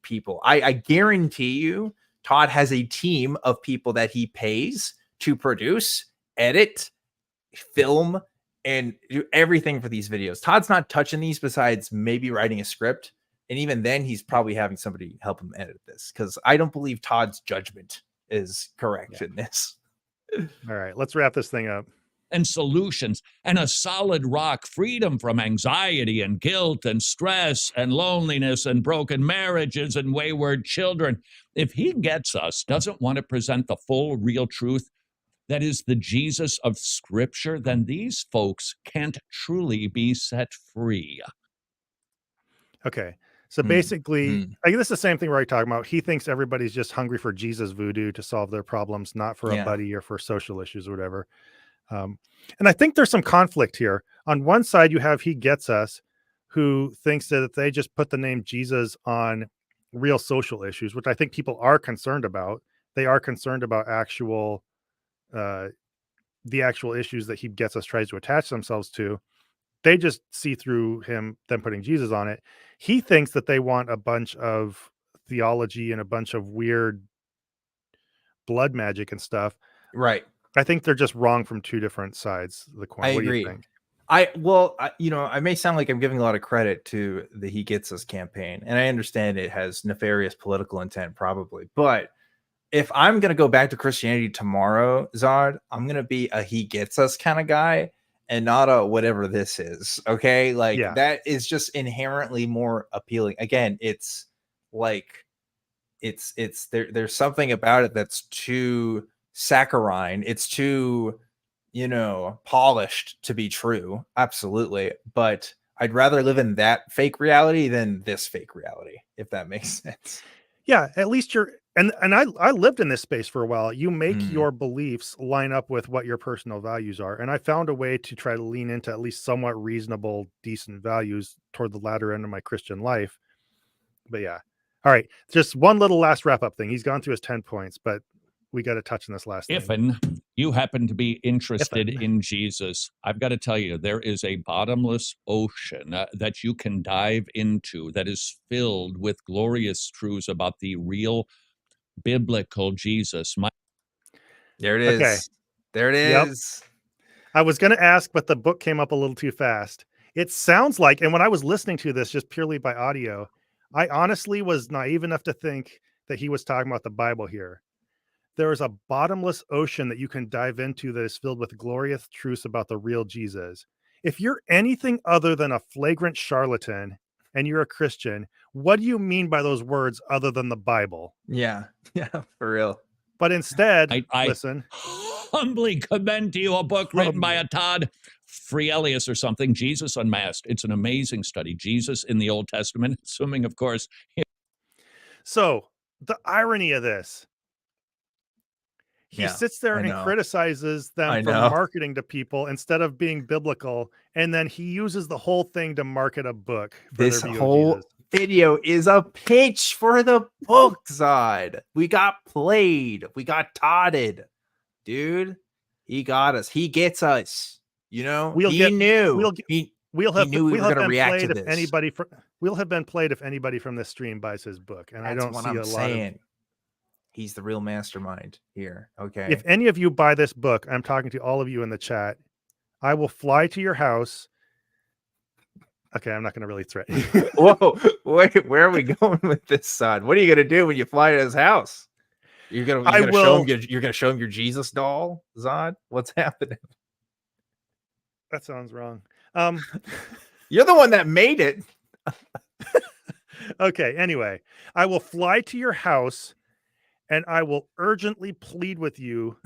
people? I guarantee you Todd has a team of people that he pays to produce, edit, film, and do everything for these videos. Todd's not touching these besides maybe writing a script. And even then, he's probably having somebody help him edit this because I don't believe Todd's judgment is correct in this. All right, let's wrap this thing up. And solutions and a solid rock, freedom from anxiety and guilt and stress and loneliness and broken marriages and wayward children. If he gets us, doesn't want to present the full, real truth that is the Jesus of Scripture, then these folks can't truly be set free. Okay. So basically, I guess the same thing we're already talking about. He thinks everybody's just hungry for Jesus voodoo to solve their problems, not for a buddy or for social issues or whatever. And I think there's some conflict here. On one side, you have He Gets Us, who thinks that if they just put the name Jesus on real social issues, which I think people are concerned about, they are concerned about actual, the actual issues that He Gets Us tries to attach themselves to. They just see through them putting Jesus on it. He thinks that they want a bunch of theology and a bunch of weird blood magic and stuff. Right. I think they're just wrong from two different sides of the coin. What do you think? I may sound like I'm giving a lot of credit to the He Gets Us campaign, and I understand it has nefarious political intent, probably. But if I'm going to go back to Christianity tomorrow, Zod, I'm going to be a He Gets Us kind of guy and not a whatever this is. Okay. Like that is just inherently more appealing. Again, it's like, there's something about it that's too saccharine. It's too, polished to be true. Absolutely. But I'd rather live in that fake reality than this fake reality, if that makes sense. Yeah. At least and I lived in this space for a while. You make your beliefs line up with what your personal values are. And I found a way to try to lean into at least somewhat reasonable, decent values toward the latter end of my Christian life. But yeah. All right. Just one little last wrap up thing. He's gone through his 10 points, but we got to touch on this last thing. If you happen to be interested in Jesus, I've got to tell you, there is a bottomless ocean that you can dive into that is filled with glorious truths about the real biblical Jesus. There it is. Okay. There it is. I was going to ask, but the book came up a little too fast. It sounds like, and when I was listening to this just purely by audio, I honestly was naive enough to think that he was talking about the Bible here. There is a bottomless ocean that you can dive into that is filled with glorious truths about the real Jesus. If you're anything other than a flagrant charlatan and you're a Christian, what do you mean by those words other than the Bible? Yeah, for real. But instead, I listen. Humbly commend to you a book written by a Todd Friel or something, Jesus Unmasked. It's an amazing study. Jesus in the Old Testament, assuming, of course. So the irony of this, He Yeah, sits there I and know. criticizes I them for know. marketing to people instead of being biblical, and then he uses the whole thing to market a book for This their view whole of Jesus. video is a pitch for the book, Zod. We got played. We got totted. Dude, he got us. He gets us. You know, We'll he get- knew. we'll get- he We'll have knew we we'll were have going to been react to played this. if anybody from we'll have been played if anybody from this stream buys his book, and I That's don't what see I'm a lot saying. of. He's the real mastermind here. Okay. If any of you buy this book, I'm talking to all of you in the chat. I will fly to your house. Okay, I'm not going to really threaten you. Whoa, wait, where are we going with this, son? What are you gonna do when you fly to his house? You're gonna show him you're gonna show him your Jesus doll, Zod? What's happening? That sounds wrong. You're the one that made it. Okay, anyway, I will fly to your house and I will urgently plead with you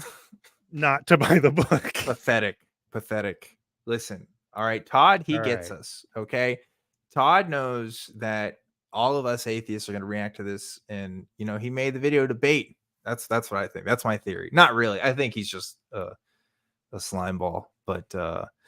not to buy the book. Pathetic. Listen, all right, Todd, he All gets right. us. Okay. Todd knows that all of us atheists are gonna react to this, and you know, he made the video debate. That's what I think. That's my theory. Not really. I think he's just a slime ball. But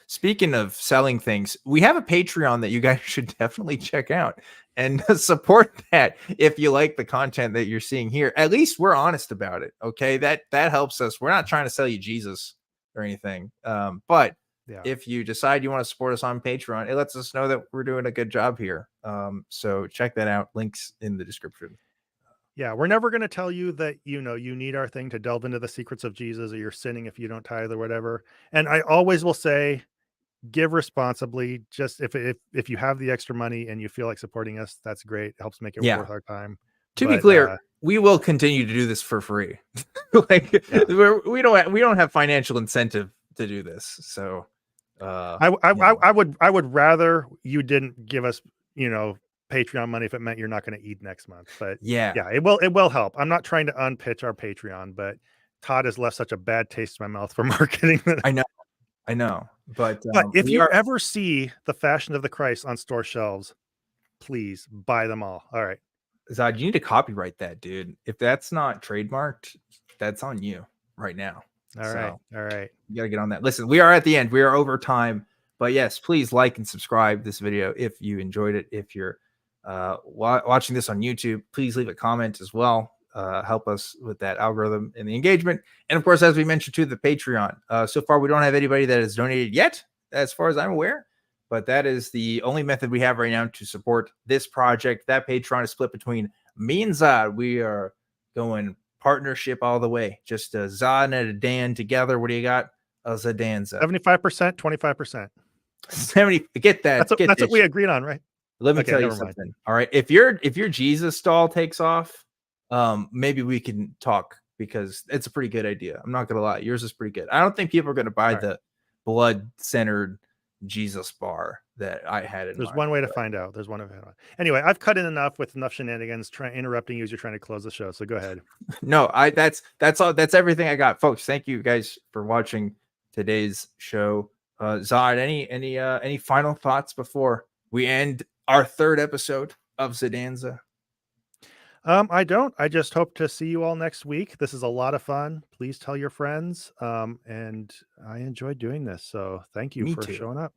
speaking of selling things, we have a Patreon that you guys should definitely check out and support that if you like the content that you're seeing here. At least we're honest about it. Okay, that helps us. We're not trying to sell you Jesus or anything. But Yeah. if you decide you want to support us on Patreon, it lets us know that we're doing a good job here. So check that out. Links in the description. Yeah, we're never going to tell you that, you need our thing to delve into the secrets of Jesus, or you're sinning if you don't tithe or whatever. And I always will say, give responsibly. Just if you have the extra money and you feel like supporting us, that's great. It helps make it Yeah. worth our time. To be But, clear, we will continue to do this for free. Like we don't have financial incentive to do this. So I would rather you didn't give us, Patreon money if it meant you're not going to eat next month. But yeah, it will help. I'm not trying to unpitch our Patreon, but Todd has left such a bad taste in my mouth for marketing that I know. But if you ever see the Fashion of the Christ on store shelves, please buy them all. All right. Zod, you need to copyright that, dude. If that's not trademarked, that's on you right now. All right. You gotta get on that. Listen, we are at the end. We are over time. But yes, please like and subscribe this video if you enjoyed it. If you're watching this on YouTube, please leave a comment as well. Help us with that algorithm and the engagement. And of course, as we mentioned to the Patreon, so far we don't have anybody that has donated yet, as far as I'm aware. But that is the only method we have right now to support this project. That Patreon is split between me and Zod. We are going partnership all the way. Just a Zod and a Dan together. What do you got? A Zodanza. 75%, 25%. 70. Get that. That's what we agreed on, right? Let me Okay, tell you never mind. something. All right. If your Jesus stall takes off, maybe we can talk, because it's a pretty good idea. I'm not gonna lie. Yours is pretty good. I don't think people are gonna buy the blood-centered Jesus bar that I had in There's mind. one way to find out. Anyway, I've cut in enough with enough shenanigans interrupting you as you're trying to close the show. So go ahead. No, that's all. That's everything I got, folks. Thank you guys for watching today's show. Zod, any final thoughts before we end our third episode of Zodanza? I don't. I just hope to see you all next week. This is a lot of fun. Please tell your friends. And I enjoyed doing this. So thank you Me for too. showing up.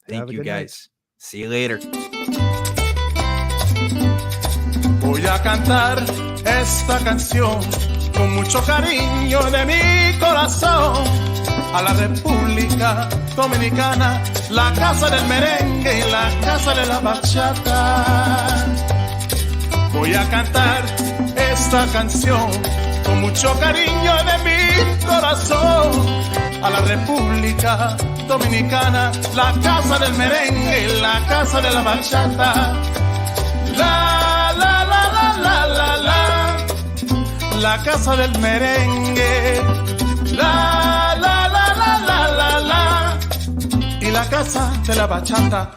Have Thank a you, good night. guys. See you later. Voy a cantar esta canción con mucho cariño de mi corazón a la República Dominicana, la casa del merengue y la casa de la bachata. Voy a cantar esta canción con mucho cariño de mi corazón a la República Dominicana, la casa del merengue y la casa de la bachata. La la la la la la la, la casa del merengue. La la la la la la la, y la casa de la bachata.